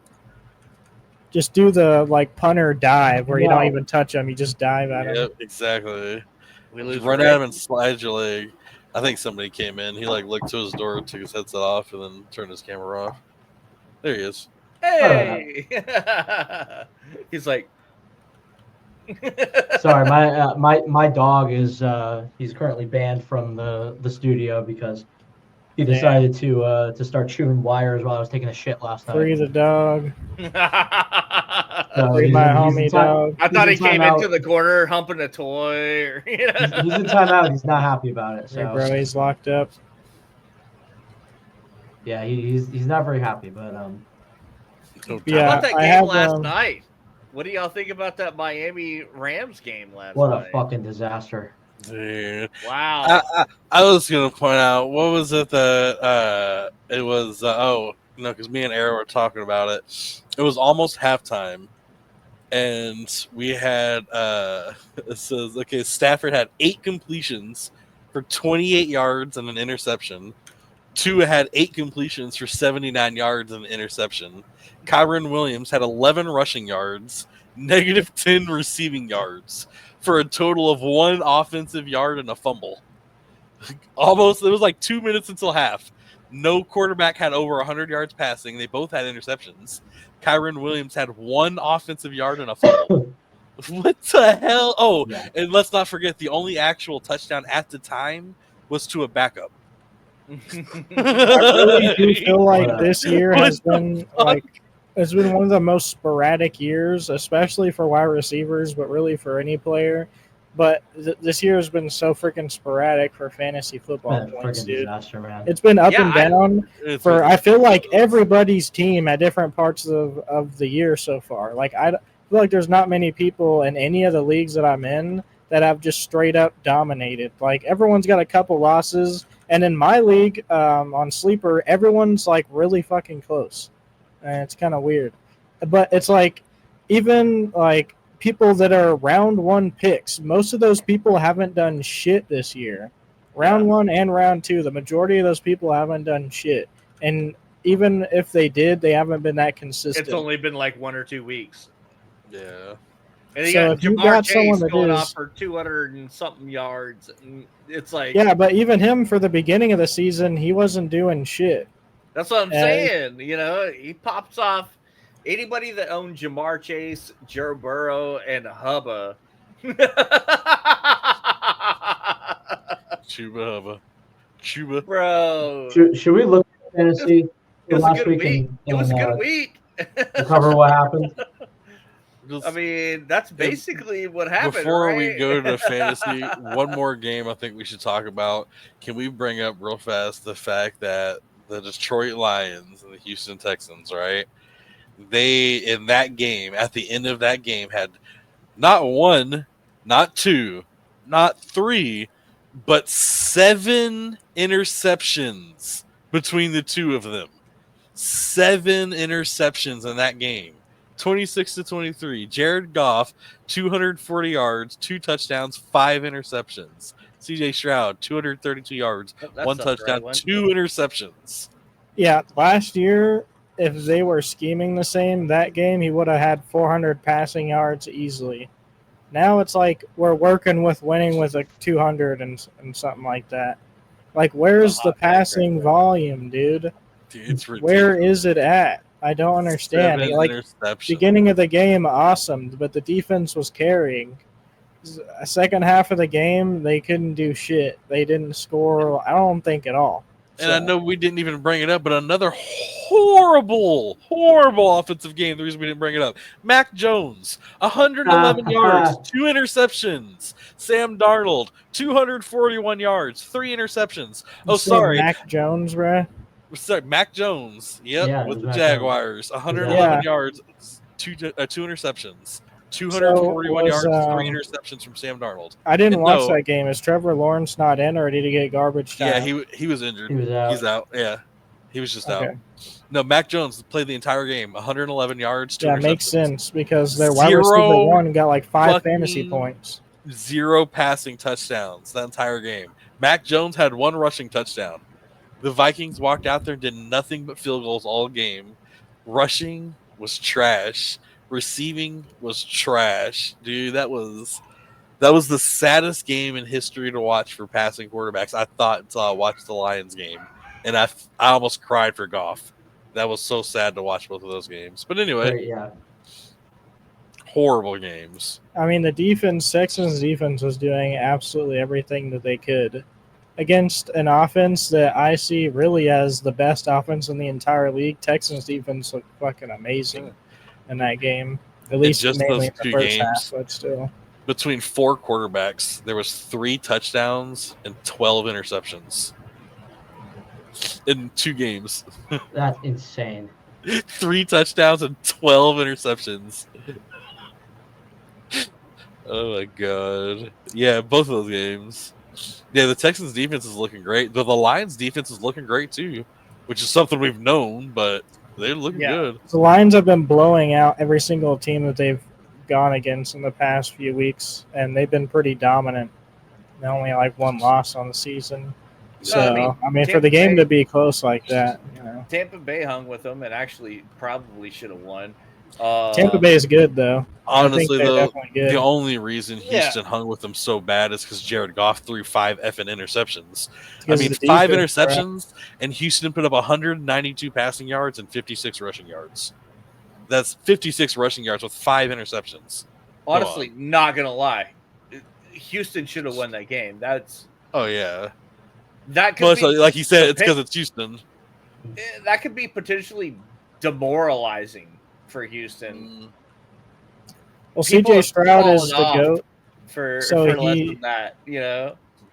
Just do the punter dive where you don't even touch him. You just dive at him. Yep, exactly. Run at him and slide your leg. I think somebody came in. He looked to his door, took his headset off, and then turned his camera off. There he is. Hey, he's like, sorry, my dog is he's currently banned from the studio because he decided to start chewing wires while I was taking a shit last night. Free the dog. So Free my homie dog. I thought he came into the corner humping a toy. He's in timeout. He's not happy about it. So. Yeah, bro, he's locked up. Yeah, he's not very happy, but Yeah, how about that game last night? What do y'all think about that Miami Rams game last night? What a fucking disaster. Dude. Wow. I was gonna point out, what was it that it was? Because me and Arrow were talking about it. It was almost halftime, and we had it says, okay, Stafford had 8 completions for 28 yards and an interception. Tua had 8 completions for 79 yards and an interception. Kyren Williams had 11 rushing yards, negative 10 receiving yards, for a total of 1 offensive yard and a fumble. Almost, it was like 2 minutes until half. No quarterback had over 100 yards passing. They both had interceptions. Kyren Williams had 1 offensive yard and a fumble. What the hell? Oh, yeah. And let's not forget, the only actual touchdown at the time was to a backup. I really do feel like this year has been like, it's been one of the most sporadic years, especially for wide receivers, but really for any player. But this year has been so freaking sporadic for fantasy football points, dude. Disaster, man. It's been up and down I feel like everybody's team at different parts of the year so far. Like, I feel like there's not many people in any of the leagues that I'm in that have just straight up dominated. Like, everyone's got a couple losses. And in my league, on Sleeper, everyone's like really fucking close. And it's kind of weird. But it's like, even like people that are round 1 picks, most of those people haven't done shit this year. Round 1 and round 2, the majority of those people haven't done shit. And even if they did, they haven't been that consistent. It's only been like 1 or 2 weeks. Yeah. And you got Jamar Chase going off for 200 and something yards. And it's like, yeah, but even him for the beginning of the season, he wasn't doing shit. That's what I'm saying. You know, he pops off. Anybody that owned Jamar Chase, Joe Burrow, and Hubba. Chuba Hubba. Bro. Should we look at fantasy last week? It was a good week. Cover what happened. I mean, that's basically what happened. Before we go to fantasy, one more game I think we should talk about. Can we bring up real fast the fact that the Detroit Lions and the Houston Texans, right? They, in that game, at the end of that game, had not 1, not 2, not 3, but 7 interceptions between the two of them. 7 interceptions in that game. 26-23. Jared Goff, 240 yards, 2 touchdowns, 5 interceptions. CJ Stroud, 232 yards, 1 touchdown, 2 interceptions. Yeah, last year, if they were scheming the same, that game, he would have had 400 passing yards easily. Now it's like we're working with winning with a 200 and something like that. Like, where's the passing volume, dude? It's ridiculous. Where is it at? I don't understand. Like, beginning of the game, awesome, but the defense was carrying. A second half of the game, they couldn't do shit. They didn't score, I don't think, at all. And I know we didn't even bring it up, but another horrible offensive game. The reason we didn't bring it up. Mac Jones, 111 yards, 2 interceptions. Sam Darnold, 241 yards, 3 interceptions. Oh, sorry. Mac Jones, bruh. Sorry, Mac Jones. Yep, with the Jaguars. 111 yards, 2 interceptions. 241 yards, 3 interceptions from Sam Darnold. I didn't watch that game. Is Trevor Lawrence not in, or did he get garbage time? Yeah, he was injured. He was out. He's out. Yeah, he was just out. No, Mac Jones played the entire game. 111 yards, 2 interceptions. Makes sense because their wide receiver 1 got like 5 fantasy points. 0 passing touchdowns that entire game. Mac Jones had 1 rushing touchdown. The Vikings walked out there and did nothing but field goals all game. Rushing was trash. Receiving was trash. Dude, that was the saddest game in history to watch for passing quarterbacks. I thought until I watched the Lions game. And I almost cried for Goff. That was so sad to watch both of those games. But anyway, horrible games. I mean, the Texans defense was doing absolutely everything that they could against an offense that I see really as the best offense in the entire league. Texans defense looked fucking amazing in that game. At least just mainly those in the 2 first games, half, but still. Between 4 quarterbacks, there was 3 touchdowns and 12 interceptions in 2 games. That's insane. 3 touchdowns and 12 interceptions. Oh my god. Yeah, both of those games. Yeah, the Texans defense is looking great. The Lions defense is looking great too, which is something we've known, but they're looking good. The Lions have been blowing out every single team that they've gone against in the past few weeks, and they've been pretty dominant. They only like one loss on the season. So, I mean for the game to be close like that, Tampa Bay hung with them and actually probably should have won. Tampa Bay is good, though. Honestly, though, the only reason Houston hung with them so bad is because Jared Goff threw 5 effing interceptions. I mean, 5 interceptions, and Houston put up 192 passing yards and 56 rushing yards. That's 56 rushing yards with 5 interceptions. Honestly, not gonna lie, Houston should have won that game. That's that could be, like you said, it's because it's Houston. That could be potentially demoralizing for Houston. Well, CJ Stroud is the GOAT for that,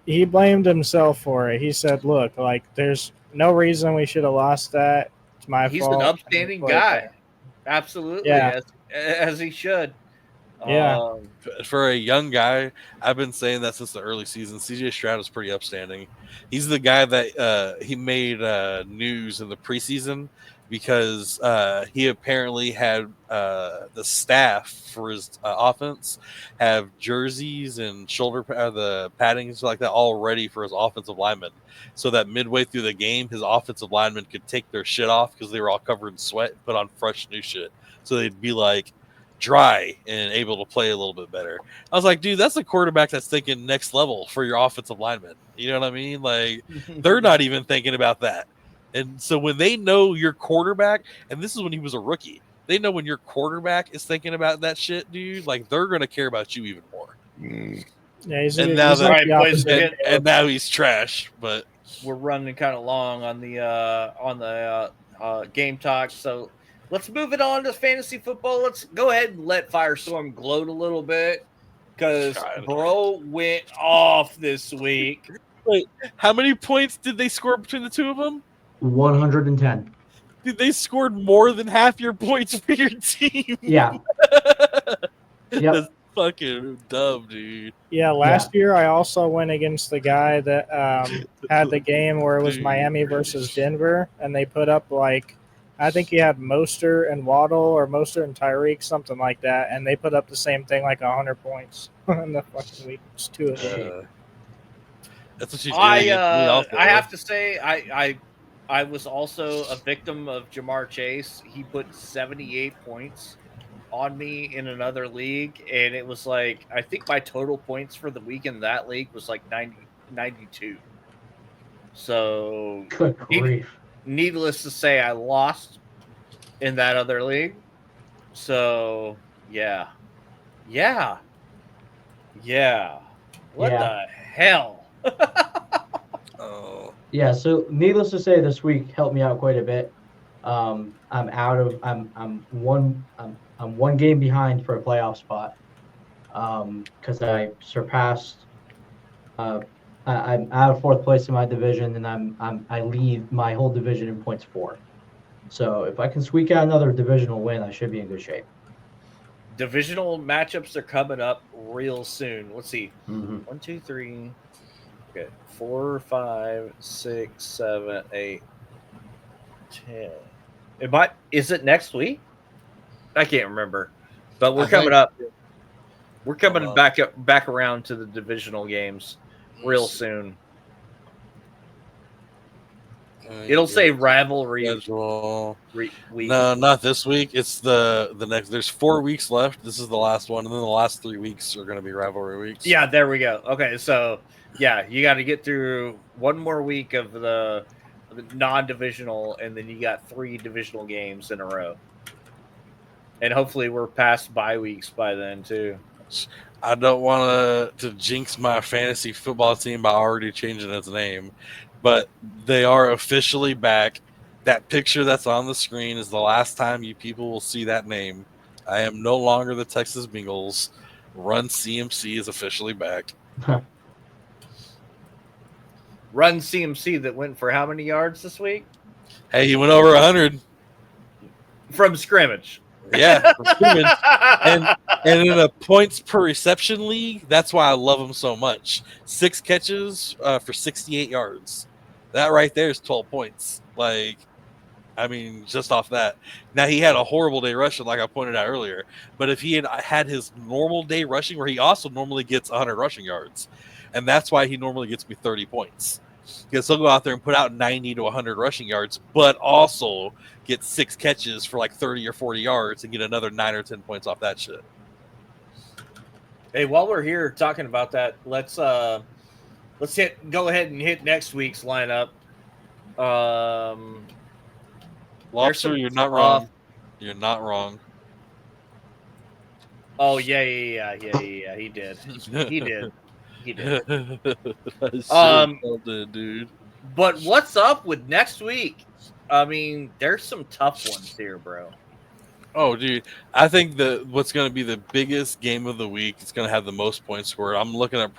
he blamed himself for it. He said, "Look, like there's no reason we should have lost that. It's my fault." He's an upstanding guy, absolutely, as he should. Yeah. For a young guy, I've been saying that since the early season. CJ Stroud is pretty upstanding. He's the guy that he made news in the preseason because he apparently had the staff for his offense have jerseys and shoulder the padding and stuff like that all ready for his offensive linemen, so that midway through the game, his offensive linemen could take their shit off because they were all covered in sweat and put on fresh new shit, so they'd be like dry and able to play a little bit better. I was like, dude, that's a quarterback that's thinking next level for your offensive linemen. You know what I mean? Like, they're not even thinking about that. And so when they know your quarterback, and this is when he was a rookie, they know when your quarterback is thinking about that shit, dude, like they're going to care about you even more. Yeah, and now he's trash, but we're running kind of long on the game talk. So let's move it on to fantasy football. Let's go ahead and let Firestorm gloat a little bit because bro went off this week. Wait, how many points did they score between the two of them? 110. Dude, they scored more than half your points for your team. Yeah. That's fucking dumb, dude. Yeah, last year I also went against the guy that had the game where it was Miami versus Denver, and they put up I think he had Mostert and Waddle or Mostert and Tyreek, something like that, and they put up the same thing, like 100 points in the fucking week. It's 2 of them. That's what you do. I have to say, I was also a victim of Jamar Chase. He put 78 points on me in another league, and it was like, I think my total points for the week in that league was like 92. So, good grief. Needless to say, I lost in that other league. So, yeah. What the hell? Oh. Yeah, so needless to say, this week helped me out quite a bit. I'm one game behind for a playoff spot because I surpassed. I'm out of 4th place in my division, and I lead my whole division in points 4. So if I can squeak out another divisional win, I should be in good shape. Divisional matchups are coming up real soon. Let's see. 1, 2, 3. Okay, 4, 5, 6, 7, 8, 10. Is it next week? I can't remember, but we're coming up. We're coming back around to the divisional games real soon. It'll say rivalry week. No, not this week. It's the next. There's 4 weeks left. This is the last one, and then the last 3 weeks are going to be rivalry weeks. Yeah, there we go. Okay, so yeah, you got to get through one more week of the non-divisional, and then you got 3 divisional games in a row. And hopefully we're past bye weeks by then too. I don't want to jinx my fantasy football team by already changing its name, but they are officially back. That picture that's on the screen is the last time you people will see that name. I am no longer the Texas Bengals. Run CMC is officially back. Run CMC that went for how many yards this week? Hey, he went over 100 from scrimmage. Yeah, and in a points per reception league, that's why I love him so much. 6 catches for 68 yards. That right there is 12 points. Like, I mean, just off that. Now, he had a horrible day rushing, like I pointed out earlier. But if he had his normal day rushing, where he also normally gets 100 rushing yards, and that's why he normally gets me 30 points. Because he'll go out there and put out 90 to 100 rushing yards, but also get 6 catches for like 30 or 40 yards and get another 9 or 10 points off that shit. Hey, while we're here talking about that, let's go ahead and hit next week's lineup. Lobster, you're not wrong. You're not wrong. Oh yeah. He did. Dude. But what's up with next week? I mean, there's some tough ones here, bro. Oh, dude, I think what's going to be the biggest game of the week, it's going to have the most points scored. I'm looking at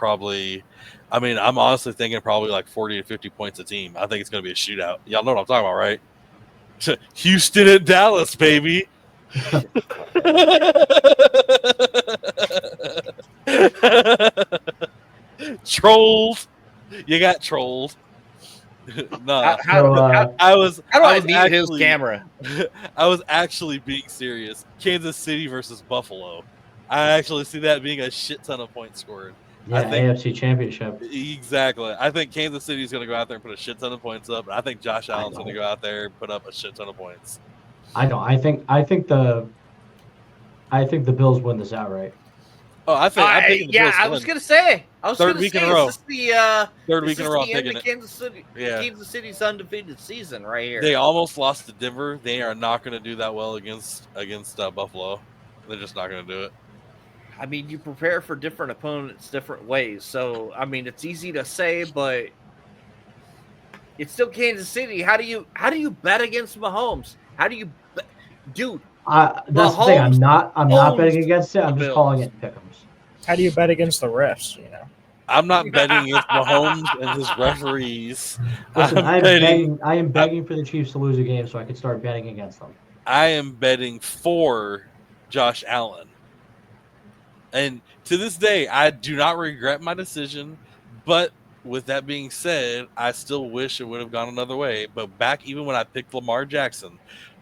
I'm honestly thinking probably like 40 to 50 points a team. I think it's going to be a shootout. Y'all know what I'm talking about, right? Houston at Dallas, baby. Trolled. You got trolled. No, how do I mute his camera? I was actually being serious. Kansas City versus Buffalo. I actually see that being a shit ton of points scored. Yeah, AFC Championship. Exactly. I think Kansas City is going to go out there and put a shit ton of points up. I think Josh Allen's going to go out there and put up a shit ton of points. I know. I think the Bills win this outright. Oh, I was going to say. Third week in a row. Is this third week in a row. The end of Kansas City's undefeated season right here. They almost lost to Denver. They are not going to do that well against Buffalo. They're just not going to do it. I mean, you prepare for different opponents different ways. So, I mean, it's easy to say, but it's still Kansas City. How do you bet against Mahomes? How do you dude? That's the thing. I'm not betting against it. I'm just calling it pick'ems. How do you bet against the refs? You know, I'm not betting against Mahomes and his referees. Listen, I am begging for the Chiefs to lose a game so I can start betting against them. I am betting for Josh Allen. And to this day, I do not regret my decision. But with that being said, I still wish it would have gone another way. But back even when I picked Lamar Jackson,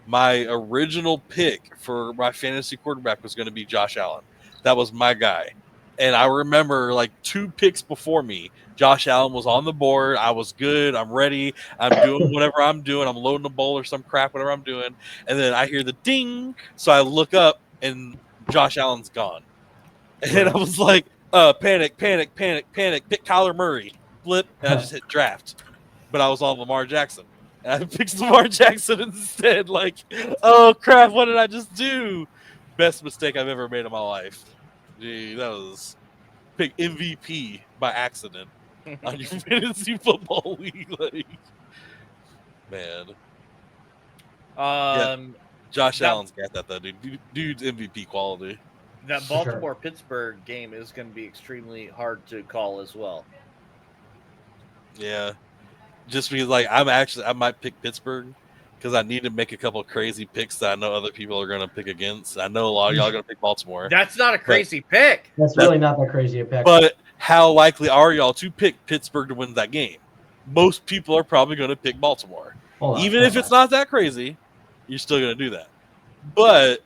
my original pick for my fantasy quarterback was going to be Josh Allen. That was my guy. And I remember like 2 picks before me, Josh Allen was on the board. I was good. I'm ready. I'm doing whatever I'm doing. I'm loading a bowl or some crap, whatever I'm doing. And then I hear the ding. So I look up and Josh Allen's gone. And I was like, panic, pick Kyler Murray, flip, and I just hit draft. But I was on Lamar Jackson. And I picked Lamar Jackson instead. Like, oh, crap, what did I just do? Best mistake I've ever made in my life. Gee, that was pick MVP by accident on your fantasy football league. Like, man. Josh Allen's got that, though, dude. Dude's MVP quality. That Baltimore-Pittsburgh game is going to be extremely hard to call as well. Yeah. Just because, like, I might pick Pittsburgh because I need to make a couple of crazy picks that I know other people are going to pick against. I know a lot of y'all are going to pick Baltimore. That's not a crazy pick. That's really not that crazy a pick. But how likely are y'all to pick Pittsburgh to win that game? Most people are probably going to pick Baltimore. Even if it's not that crazy, you're still going to do that. But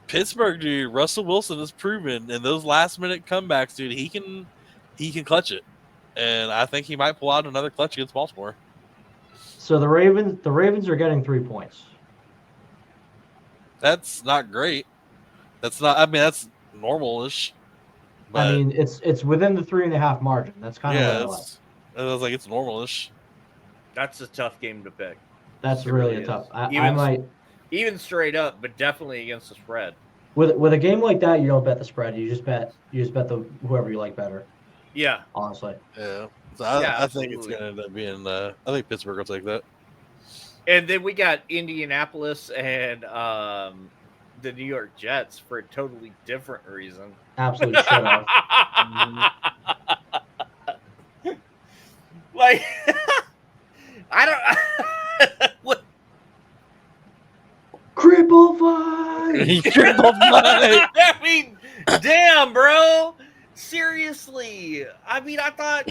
Pittsburgh, dude, Russell Wilson has proven in those last-minute comebacks, dude, he can clutch it. And I think he might pull out another clutch against Baltimore. So the Ravens are getting 3 points. That's not great. That's normal-ish. I mean, it's within the 3.5 margin. That's kind of what I was like, it's normal-ish. That's a tough game to pick. That's really tough. Even straight up, but definitely against the spread. With a game like that, you don't bet the spread. You just bet the whoever you like better. Yeah, honestly. Yeah. So I think it's gonna end up being. I think Pittsburgh will take that. And then we got Indianapolis and the New York Jets for a totally different reason. Absolutely shut up. Like, I don't. What? Cripple fight. I mean, damn, bro. Seriously. I mean, I thought,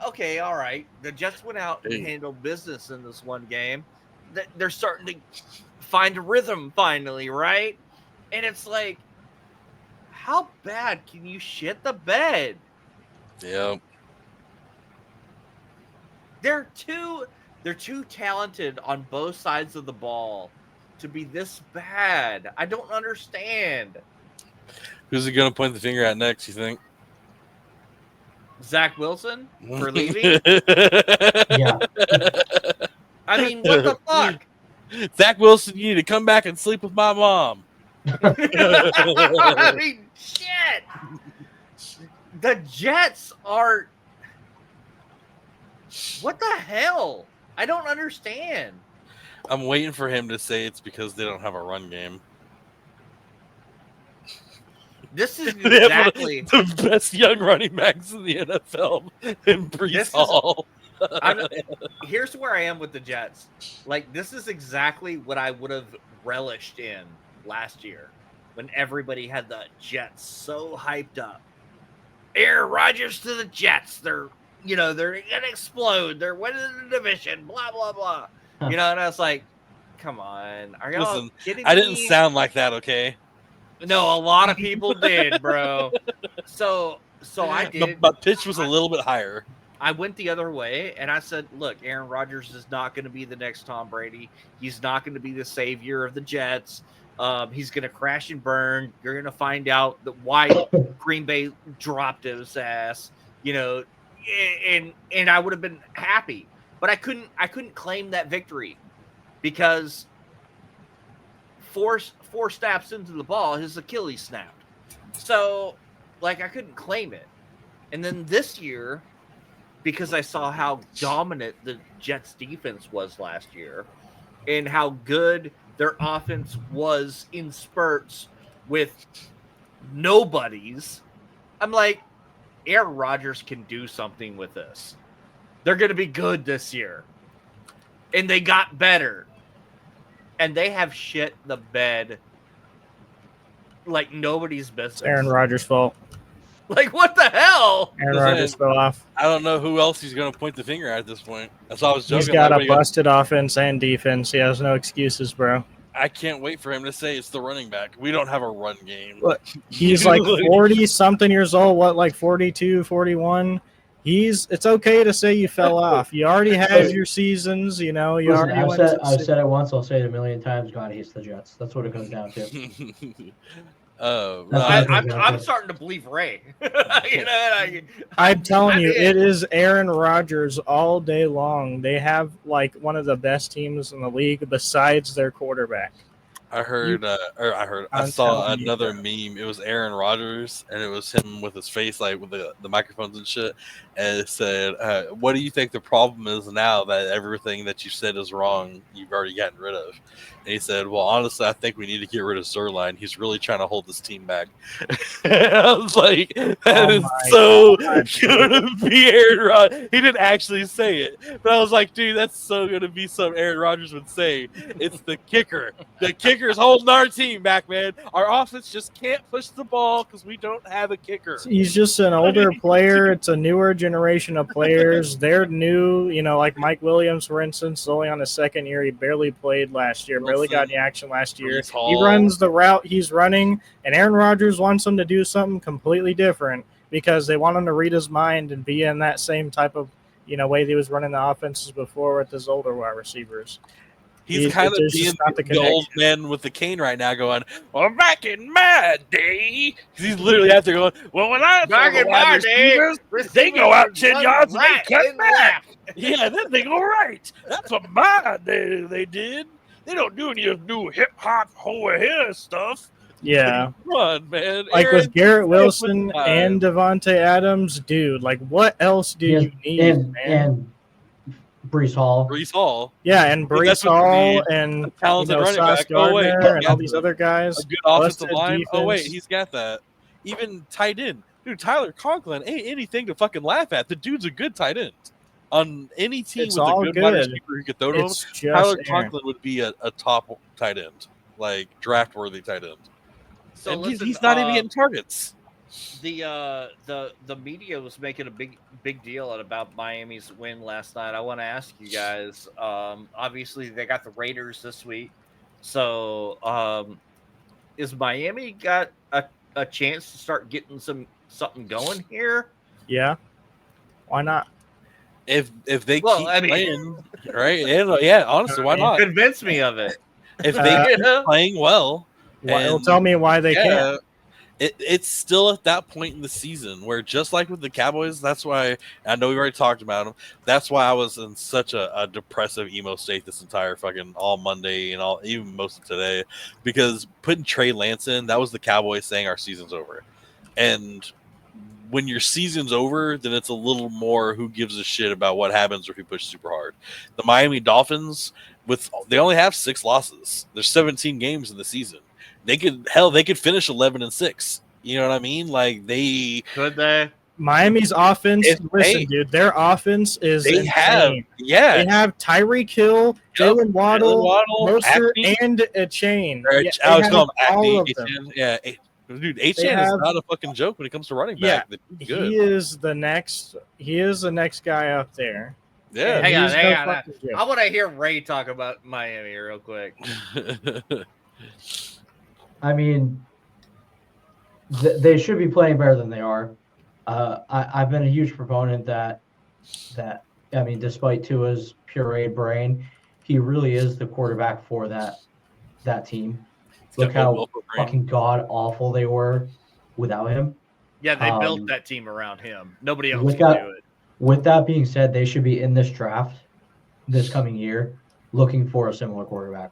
okay, all right. The Jets went out and handled business in this one game. They're starting to find a rhythm finally, right? And it's like, how bad can you shit the bed? Yeah. They're too talented on both sides of the ball to be this bad. I don't understand. Who's he gonna point the finger at next, you think? Zach Wilson for leaving? Yeah. I mean, what the fuck? Zach Wilson, you need to come back and sleep with my mom. I mean, shit. The Jets are... What the hell? I don't understand. I'm waiting for him to say it's because they don't have a run game. This is exactly the best young running backs in the NFL in Brees Hall. Here's where I am with the Jets. Like, this is exactly what I would have relished in last year when everybody had the Jets so hyped up. Aaron Rodgers to the Jets. They're going to explode. They're winning the division, blah, blah, blah. And I was like, come on. Are y'all kidding me? I didn't sound like that, okay? No, a lot of people did, bro. So I did. My pitch was a little bit higher. I went the other way, and I said, look, Aaron Rodgers is not going to be the next Tom Brady. He's not going to be the savior of the Jets. He's going to crash and burn. You're going to find out that why Green Bay dropped his ass, and I would have been happy. But I couldn't claim that victory because four snaps into the ball, his Achilles snapped. So, I couldn't claim it. And then this year, because I saw how dominant the Jets defense was last year and how good their offense was in spurts with nobodies, I'm like, Aaron Rodgers can do something with this. They're going to be good this year. And they got better. And they have shit the bed like nobody's business. It's Aaron Rodgers' fault. Like, what the hell? Aaron Rodgers fell off. I don't know who else he's going to point the finger at this point. That's why I was joking. He's got a busted offense and defense. He has no excuses, bro. I can't wait for him to say it's the running back. We don't have a run game. Look, he's like 40-something years old. What, like 42, 41? It's okay to say you fell off. You already had your seasons, Listen, I've said it once. I'll say it a million times. God hates the Jets. That's what it comes down to. I'm starting to believe Ray. I'm telling you, it is Aaron Rodgers all day long. They have one of the best teams in the league besides their quarterback. I saw another meme. It was Aaron Rodgers, and it was him with his face, with the microphones and shit. And it said, what do you think the problem is now that everything that you said is wrong, you've already gotten rid of? And he said, well, honestly, I think we need to get rid of Zerline. He's really trying to hold this team back. I was like, that is so going to be Aaron Rodgers. He didn't actually say it, but I was like, dude, that's so going to be something Aaron Rodgers would say. It's the kicker. The kicker's holding our team back, man. Our offense just can't push the ball because we don't have a kicker. He's just an older player. It's a newer generation of players. They're new, like Mike Williams, for instance, is only on his second year. He barely played last year. Barely got any action last year. He runs the route he's running, and Aaron Rodgers wants him to do something completely different because they want him to read his mind and be in that same type of way that he was running the offenses before with his older wide receivers. He's kind of being the old man with the cane right now going, well, back in my day. He's literally out there going, well, when I back in my day, they go out 10 yards and they cut back. Yeah, then they go right. That's what my day they did. They don't do any of new hip-hop over here stuff. Yeah. Run, man. With Garrett Wilson and Devontae Adams, dude, what else do you need, man? And Brees Hall. Yeah, and Brees Hall and talented running back. Gardner and all these other guys. A good offensive line. Defense. Oh, wait, he's got that. Even tight end. Dude, Tyler Conklin ain't anything to fucking laugh at. The dude's a good tight end. On any team with a good wide receiver who could throw to him, Tyler Conklin would be a top tight end. like draft worthy tight end. So and listen, he's not even getting targets. The media was making a big deal about Miami's win last night. I want to ask you guys. Obviously they got the Raiders this week, so is Miami got a chance to start getting something going here? Yeah, why not? If they keep playing, right? Yeah, honestly, why not? Convince me of it. If they keep playing well, it'll tell me why they can't. It's still at that point in the season where, just like with the Cowboys, that's why I know we've already talked about them. That's why I was in such a depressive emo state this entire fucking all Monday and even most of today, because putting Trey Lance in, that was the Cowboys saying our season's over. And when your season's over, then it's a little more who gives a shit about what happens if you push super hard. The Miami Dolphins, they only have 6 losses. There's 17 games in the season. They could finish 11-6. You know what I mean? Like could they? Miami's offense. Dude, their offense is insane. They have Tyreek Hill, Jalen Waddle, Mostert, and a chain. I was calling all of them. Yeah, dude, H-Chain is not a fucking joke when it comes to running back. Yeah, he is the next guy up there. Yeah, hang on. I want to hear Ray talk about Miami real quick. I mean, they should be playing better than they are. I've been a huge proponent that I mean, despite Tua's pureed brain, he really is the quarterback for that team. Look how fucking god awful they were without him. Yeah, they built that team around him. Nobody else can do it. With that being said, they should be in this draft this coming year looking for a similar quarterback.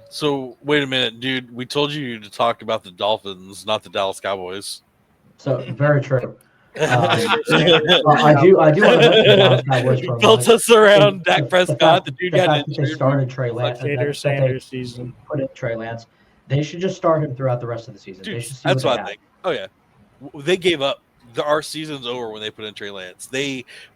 So wait a minute, dude. We told you to talk about the Dolphins, not the Dallas Cowboys. So very true. I do want to mention the Dallas Cowboys for a built us around Dak Prescott. The dude got injured. They started Trey Lance. Sanders season. Put in Trey Lance. They should just start him throughout the rest of the season. Dude, they should see that's what I think. Oh yeah, they gave up. Our season's over when they put in Trey Lance.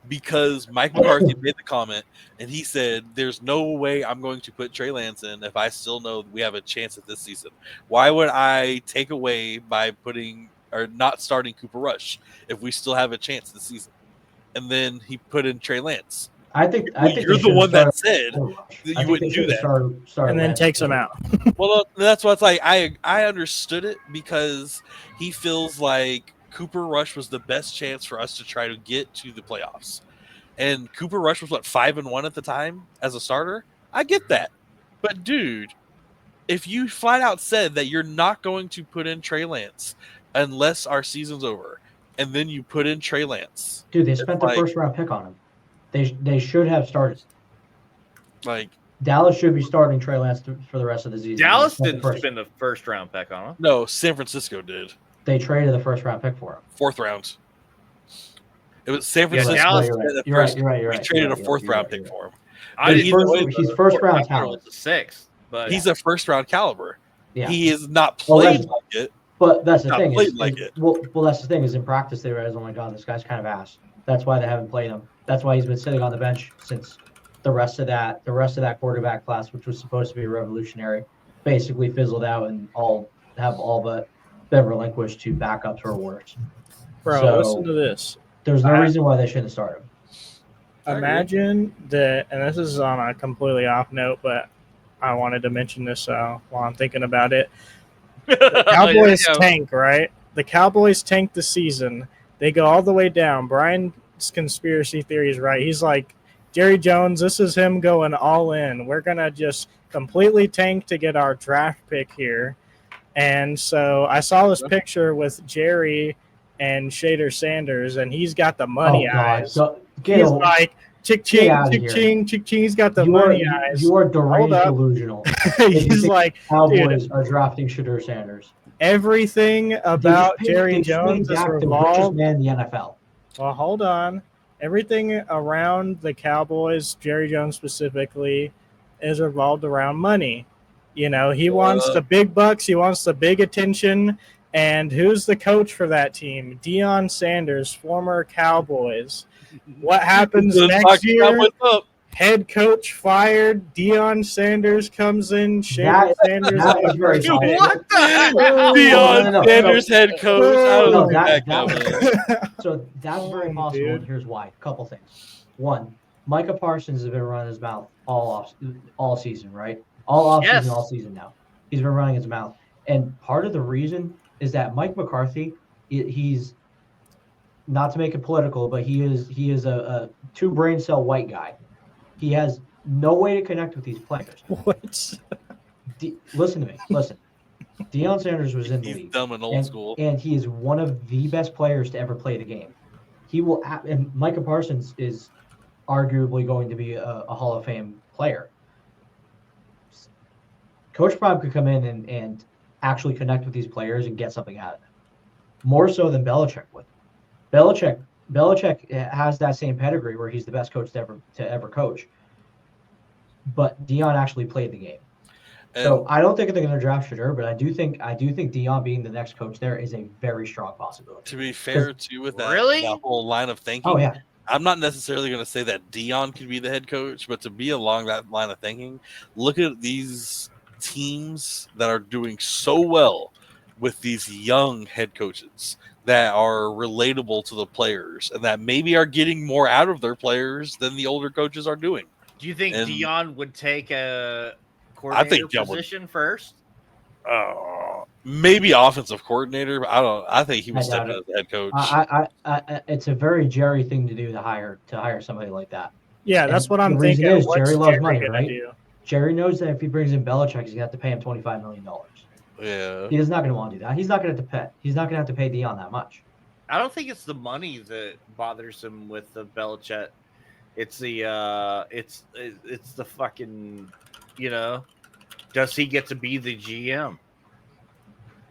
Because Mike McCarthy made the comment and he said, "There's no way I'm going to put Trey Lance in if I still know we have a chance at this season. Why would I take away by putting or not starting Cooper Rush if we still have a chance this season?" And then he put in Trey Lance. I think you're the one that said that you wouldn't do that, and then takes him out. Well, that's what's like. I understood it because he feels like Cooper Rush was the best chance for us to try to get to the playoffs. And Cooper Rush was 5-1 at the time as a starter. I get that. But dude, if you flat out said that you're not going to put in Trey Lance unless our season's over, and then you put in Trey Lance. Dude, they spent the first round pick on him. They should have started. Dallas should be starting Trey Lance for the rest of the season. Dallas didn't spend the first round pick on him. No, San Francisco did. They traded the first round pick for him. 4th round. It was San Francisco. Dallas you're right. We traded a 4th round pick for him. He's first round talent. 6th, but he's a first round caliber. Yeah. He is not played like it. But that's the thing. Well, that's the thing is in practice they realized, oh my god, this guy's kind of ass. That's why they haven't played him. That's why he's been sitting on the bench since the rest of that quarterback class, which was supposed to be revolutionary, basically fizzled out and all but been relinquished to backups or worse. Bro, listen to this. There's no reason why they shouldn't start him. Imagine that, and this is on a completely off note, but I wanted to mention this while I'm thinking about it. The Cowboys tank, right? The Cowboys tank the season. They go all the way down. Brian's conspiracy theory is right. He's like, Jerry Jones, this is him going all in. We're going to just completely tank to get our draft pick here. And so I saw this picture with Jerry and Shader Sanders, and he's got the money eyes. So, he's like, chick-ching, chick-ching, chick-ching. He's got the money eyes. You are deranged delusional. He's like, Cowboys are drafting Shader Sanders. Everything about Jerry Jones is revolved. Man in the NFL. Well, hold on. Everything around the Cowboys, Jerry Jones specifically, is revolved around money. You know, he wants the big bucks. He wants the big attention. And who's the coach for that team? Deion Sanders, former Cowboys. What happens next year? Head coach fired. Deion Sanders comes in. Shader Sanders. That is very Dude, possible. what the heck? Deion Sanders head coach. I don't think that coming. So that's very possible, and here's why. A couple things. One, Micah Parsons has been running his mouth all season, right? All off season, all season now. He's been running his mouth, and part of the reason is that Mike McCarthy, he's not to make it political, but he is a two brain cell white guy. He has no way to connect with these players. What? Listen to me. Listen. Deion Sanders was in the league. Dumb and old school. And he is one of the best players to ever play the game. He will, and Micah Parsons is arguably going to be a Hall of Fame player. Coach Prime could come in and actually connect with these players and get something out of them. More so than Belichick would. Belichick has that same pedigree where he's the best coach to ever coach. But Deion actually played the game. So I don't think they're going to draft Shadur, but I do think Deion being the next coach there is a very strong possibility. To be fair, too, with that whole line of thinking, I'm not necessarily going to say that Deion could be the head coach, but to be along that line of thinking, look at these teams that are doing so well with these young head coaches that are relatable to the players and that maybe are getting more out of their players than the older coaches are doing. Do you think Deion would take a coordinator position first? Maybe offensive coordinator, but I think he would step in as the head coach. It's a very Jerry thing to do to hire somebody like that. Yeah, that's what I'm thinking. Jerry loves money, right? Jerry knows that if he brings in Belichick, he's gonna have to pay him $25 million. Yeah, he's not gonna want to do that. He's not gonna have to pay Deion that much. I don't think it's the money that bothers him with the Belichick. It's the it's the fucking, does he get to be the GM?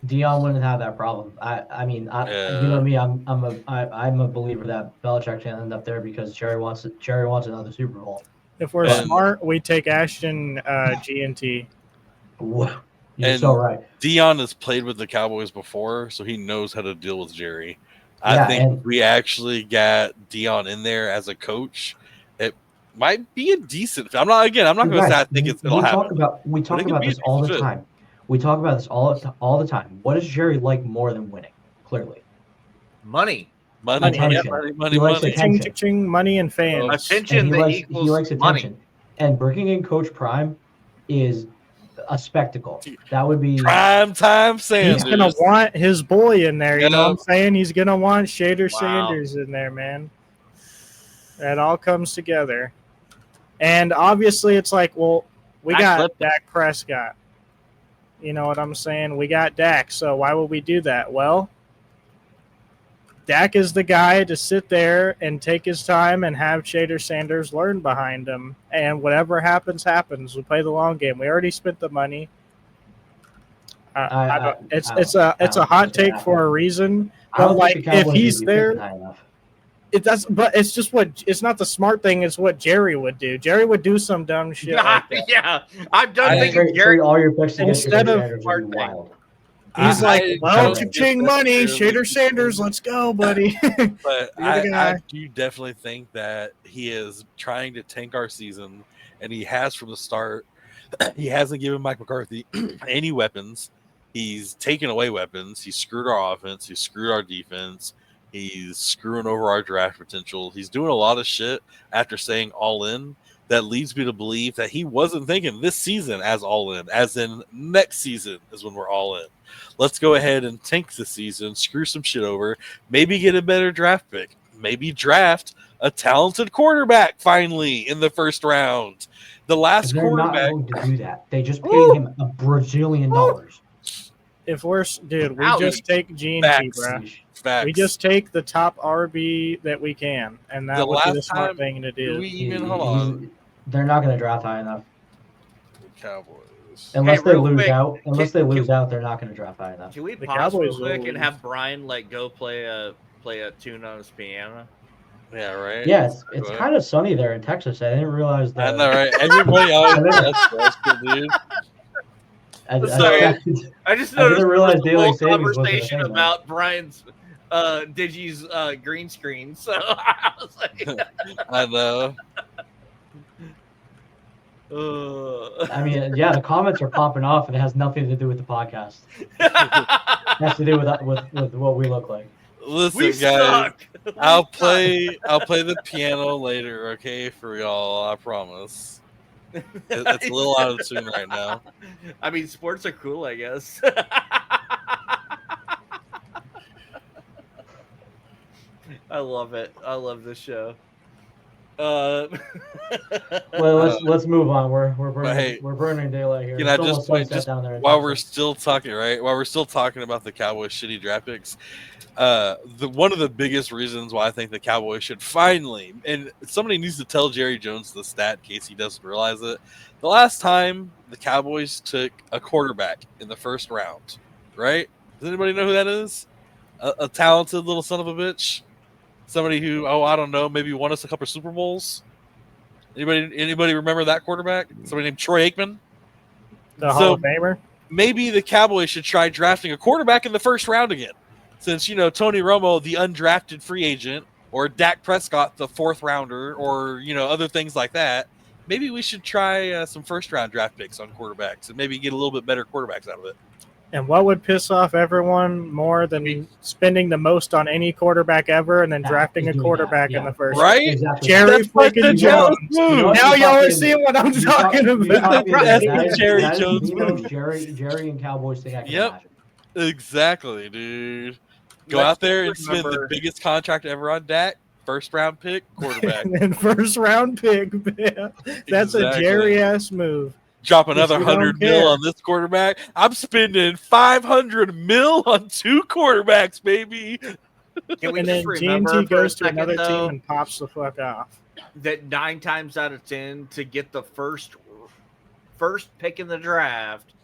Deion wouldn't have that problem. You know me, I'm a believer that Belichick can end up there because Jerry wants another Super Bowl. If we're smart, we take Ashton G&T. You're so right. Deion has played with the Cowboys before, so he knows how to deal with Jerry. I think we actually got Deion in there as a coach. It might be a decent. I'm not going to say I think it's going to happen. We talk about this all the time. We talk about this all the time. What does Jerry like more than winning? Clearly, money. Money. Attention, money and fans. Attention. He likes attention. Money. And bringing in Coach Prime is a spectacle. That would be prime time Sanders. He's gonna want his boy in there. You know what I'm saying? He's gonna want Shader Sanders in there, man. That all comes together. And obviously, it's like, well, we got Dak Prescott. You know what I'm saying? We got Dak. So why would we do that? Well, Dak is the guy to sit there and take his time and have Shader Sanders learn behind him. And whatever happens, happens. We play the long game. We already spent the money. It's a hot take for a reason. But like, if he's there, it's just it's not the smart thing. It's what Jerry would do. Jerry would do some dumb shit. Like that. Yeah, I'm done thinking Jerry. All your picks instead of wild. He's cha-ching money, Shader Sanders, let's go, buddy. But I do definitely think that he is trying to tank our season, and he has from the start. He hasn't given Mike McCarthy any weapons. He's taken away weapons. He's screwed our offense. He's screwed our defense. He's screwing over our draft potential. He's doing a lot of shit after saying all in. That leads me to believe that he wasn't thinking this season as all in, as in next season is when we're all in. Let's go ahead and tank the season, screw some shit over, maybe get a better draft pick, maybe draft a talented quarterback finally in the first round. The last quarterback. They're not going to do that. They just paid him $1 bajillion. If we're, dude, we just take G&T, bro. Facts. We just take the top RB that we can, and that would be the smart thing to do. They're not going to draft high enough. The Cowboys. Unless they lose out, they're not going to draft high enough. Can we pause real quick and have Brian go play a tune on his piano? Yeah, right. Yeah, it's kind of sunny there in Texas. I didn't realize that. I know, right? Everybody that's good, dude. I just noticed realize the whole conversation about Brian's Digi's green screen. So I was like, I know. I mean, yeah, the comments are popping off, and it has nothing to do with the podcast. It has to do with what we look like. Listen, we guys, suck. I'll play the piano later, okay, for y'all. I promise. It's a little out of tune right now. I mean, sports are cool, I guess. I love it. I love this show. Well, let's move on. We're burning daylight here. Can I just point down there while we're still talking, right? While we're still talking about the Cowboys' shitty draft picks, one of the biggest reasons why I think the Cowboys should finally, and somebody needs to tell Jerry Jones the stat in case he doesn't realize it. The last time the Cowboys took a quarterback in the first round, right? Does anybody know who that is? A talented little son of a bitch. Somebody who, I don't know, maybe won us a couple of Super Bowls. Anybody remember that quarterback? Somebody named Troy Aikman? The Hall of Famer? Maybe the Cowboys should try drafting a quarterback in the first round again. Since, Tony Romo, the undrafted free agent, or Dak Prescott, the fourth rounder, or, other things like that. Maybe we should try some first-round draft picks on quarterbacks and maybe get a little bit better quarterbacks out of it. And what would piss off everyone more than spending the most on any quarterback ever and then drafting a quarterback in the first right? Exactly. Jerry freaking Jones. Now y'all are seeing what I'm talking about. Jerry Jones. Jerry and Cowboys thing I can imagine. Exactly, dude. Go out there and spend the biggest contract ever on Dak. First round pick, quarterback. And first round pick. That's a Jerry ass move. Drop another $100 million on this quarterback. I'm spending $500 million on two quarterbacks, baby. Can we and then GMT goes to another team and pops the fuck off. That 9 times out of 10 to get the first pick in the draft,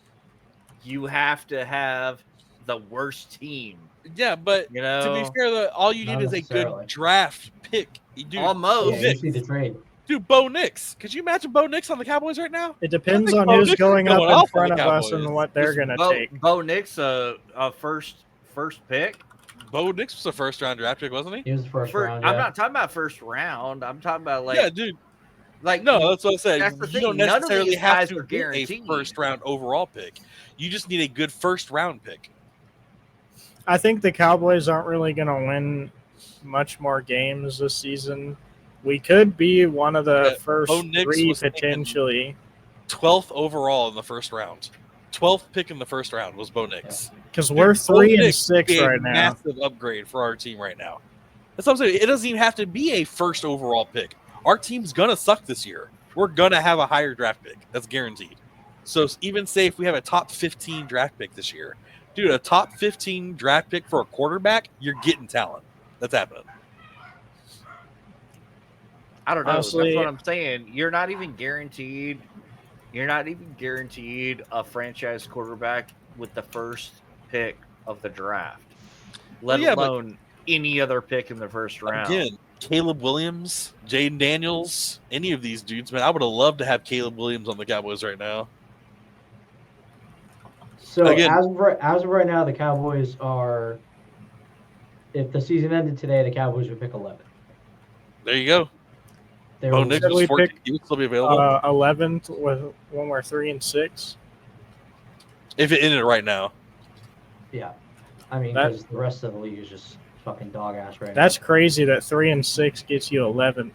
you have to have the worst team. Yeah, but to be fair, all you need is a good draft pick. Almost. Yeah, you see the trade. Dude, Bo Nix. Could you imagine Bo Nix on the Cowboys right now? It depends on who's going up in front of us and what they're going to take. Bo Nix, a first pick? Bo Nix was a first-round draft pick, wasn't he? He was the first round, I'm not talking about first round. I'm talking about, yeah, dude. No, that's what I said. That's the thing. You don't necessarily have to get a first-round overall pick. You just need a good first-round pick. I think the Cowboys aren't really going to win much more games this season. We could be one of the first 3 potentially. 12th overall in the first round. 12th pick in the first round was Bo Nix. Because we're 3-6 right now. Massive upgrade for our team right now. That's what I'm saying. It doesn't even have to be a first overall pick. Our team's going to suck this year. We're going to have a higher draft pick. That's guaranteed. So even say if we have a top 15 draft pick this year, dude, a top 15 draft pick for a quarterback, you're getting talent. That's happening. I don't know. Honestly, that's what I'm saying. You're not even guaranteed a franchise quarterback with the first pick of the draft, let alone any other pick in the first round. Again, Caleb Williams, Jaden Daniels, any of these dudes, man. I would have loved to have Caleb Williams on the Cowboys right now. So as of right now, the Cowboys are. If the season ended today, the Cowboys would pick 11. There you go. Bo Nix was 14. He would still be available. 11th when we're 3-6. If it ended right now. Yeah, I mean, because the rest of the league is just fucking dog ass right now. That's crazy that 3-6 gets you 11th.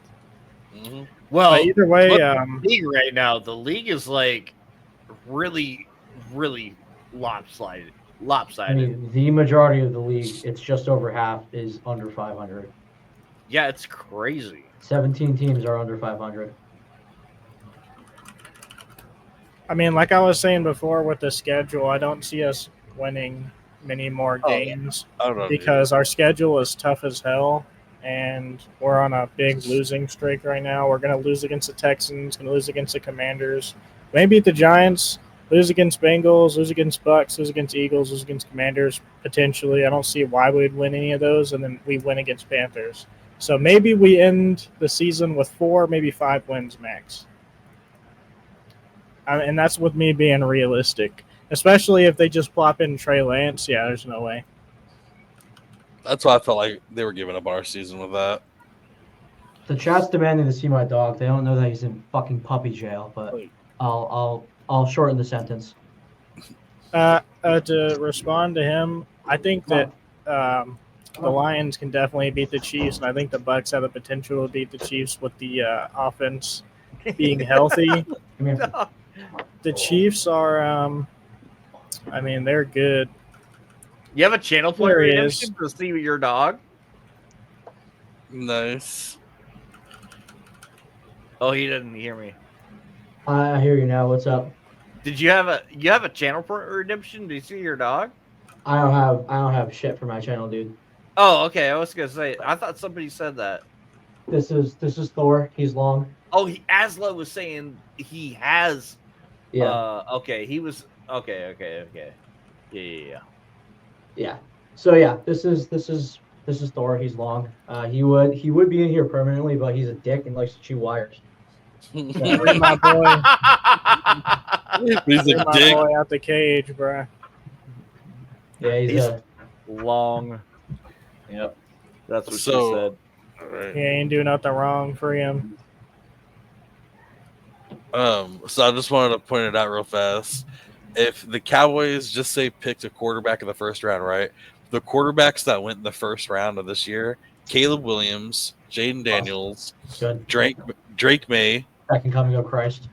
Mm-hmm. Well, but either way, the league right now, the league is like really, really lopsided. I mean, the majority of the league, it's just over half, is under 500. Yeah, it's crazy. 17 teams are under 500. I mean, like I was saying before with the schedule, I don't see us winning many more games because our schedule is tough as hell, and we're on a big losing streak right now. We're going to lose against the Texans, going to lose against the Commanders, maybe the Giants, lose against Bengals, lose against Bucks, lose against Eagles, lose against Commanders, potentially. I don't see why we'd win any of those, and then we win against Panthers. So maybe we end the season with 4, maybe 5 wins max. And that's with me being realistic, especially if they just plop in Trey Lance. Yeah, there's no way. That's why I felt like they were giving up our season with that. The chat's demanding to see my dog. They don't know that he's in fucking puppy jail, but I'll shorten the sentence. To respond to him, I think that the Lions can definitely beat the Chiefs, and I think the Bucs have the potential to beat the Chiefs with the offense being healthy. The Chiefs are, I mean, they're good. You have a channel point redemption to see your dog? Nice. Oh, he didn't hear me. I hear you now. What's up? Did you have a channel point redemption to see your dog? I don't have shit for my channel, dude. Oh, okay. I was gonna say. I thought somebody said that. This is Thor. He's long. Oh, Asla was saying he has. Yeah. Okay. He was. Okay. Yeah. So yeah, this is Thor. He's long. He would be in here permanently, but he's a dick and likes to chew wires. Free my boy. He's a dick. Boy out the cage, bro. Yeah, he's long. Yep. That's what she said. Right. He ain't doing nothing wrong for him. So I just wanted to point it out real fast. If the Cowboys just say picked a quarterback in the first round, right? The quarterbacks that went in the first round of this year: Caleb Williams, Jaden Daniels, Drake May, second coming of Christ.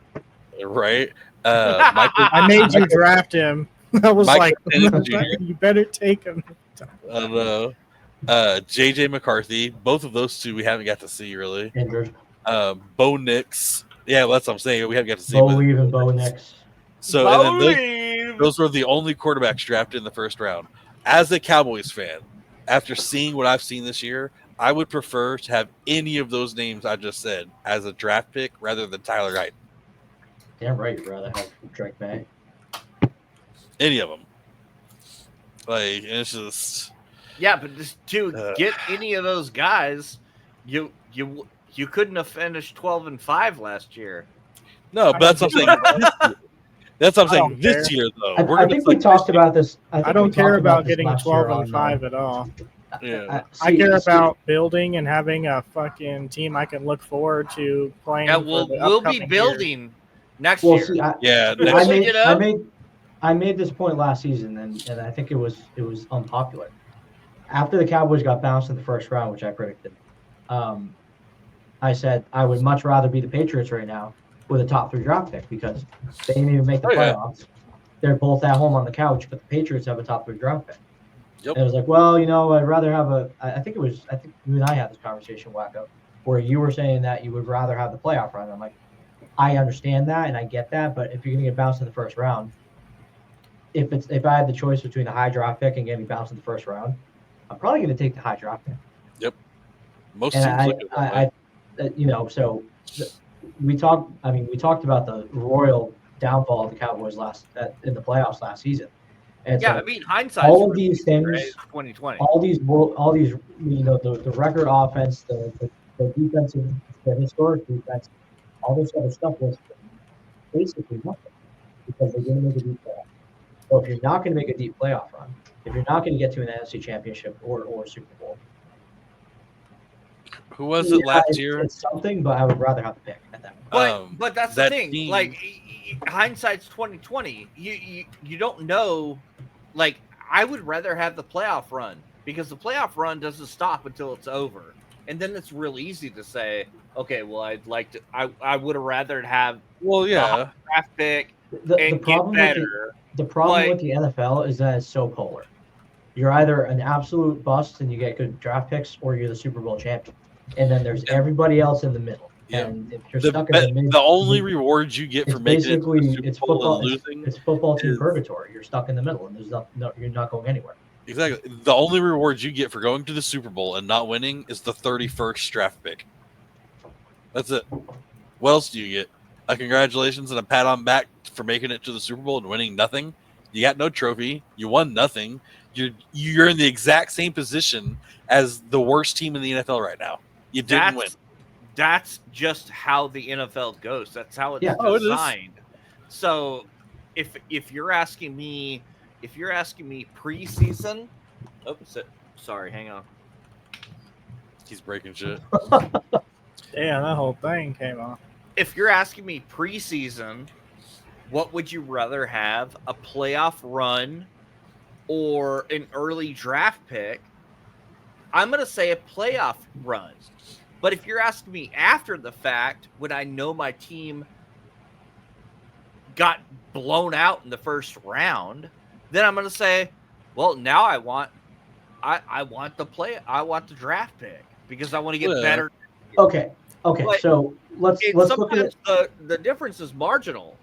Right. I made you draft him. I was like, you better take him. I don't know. JJ McCarthy. Both of those two we haven't got to see really. Injured. Bo Nix. Yeah, that's what I'm saying. We haven't got to see. Bo Nix. So and then those were the only quarterbacks drafted in the first round. As a Cowboys fan, after seeing what I've seen this year, I would prefer to have any of those names I just said as a draft pick rather than Tyler Guyton. Damn right, you'd rather have Drake May. Any of them. Like, it's just... Yeah, but to get any of those guys, you couldn't have finished 12-5 last year. No, but that's what I'm saying. That's what I'm saying. This year, though, I think we talked about this. I don't care about getting 12-5 at all. Yeah, I care about building and having a fucking team I can look forward to playing. Yeah, we'll be building next year. See, I made this point last season, and I think it was unpopular. After the Cowboys got bounced in the first round, which I predicted, I said I would much rather be the Patriots right now with a top 3 draft pick because they didn't even make the playoffs. Yeah. They're both at home on the couch, but the Patriots have a top 3 draft pick. Yep. And it was like, well, I'd rather have I think you and I had this conversation, Wakko, where you were saying that you would rather have the playoff run. I'm like, I understand that and I get that, but if you're going to get bounced in the first round, if I had the choice between the high draft pick and getting bounced in the first round, I'm probably going to take the high draft pick. Yep. Most teams so we talked about the royal downfall of the Cowboys in the playoffs last season. And yeah, so I mean, hindsight. All of these things, 2020. All these, the record offense, the defensive, the historic defense, all this other stuff was basically nothing because they didn't make a deep playoff. So if you're not going to make a deep playoff run, if you're not going to get to an NFC Championship or Super Bowl, who was it last year? It's something, but I would rather have the pick at that point. But that's the thing. Team. Like hindsight's 2020. You don't know. Like I would rather have the playoff run because the playoff run doesn't stop until it's over, and then it's real easy to say, okay, well, I'd like to. I would have rather have. Well, yeah, draft pick the problem get better. The problem with the NFL is that it's so polar. You're either an absolute bust and you get good draft picks, or you're the Super Bowl champion. And then there's everybody else in the middle. Yeah. And if you're stuck in the middle, the only reward you get for making it to the Super Bowl football, and losing it's football team purgatory. You're stuck in the middle, and you're not going anywhere. Exactly. The only reward you get for going to the Super Bowl and not winning is the 31st draft pick. That's it. What else do you get? A congratulations and a pat on back for making it to the Super Bowl and winning nothing. You got no trophy. You won nothing. You're in the exact same position as the worst team in the NFL right now. You didn't win. That's just how the NFL goes. That's how it's designed. So if you're asking me preseason, sorry, hang on. He's breaking shit. Damn, that whole thing came off. If you're asking me preseason, what would you rather have, a playoff run or an early draft pick? I'm going to say a playoff run. But if you're asking me after the fact, when I know my team got blown out in the first round, then I'm going to say, well, now I want the draft pick because I want to get better. Okay. But so let's look at the difference is marginal.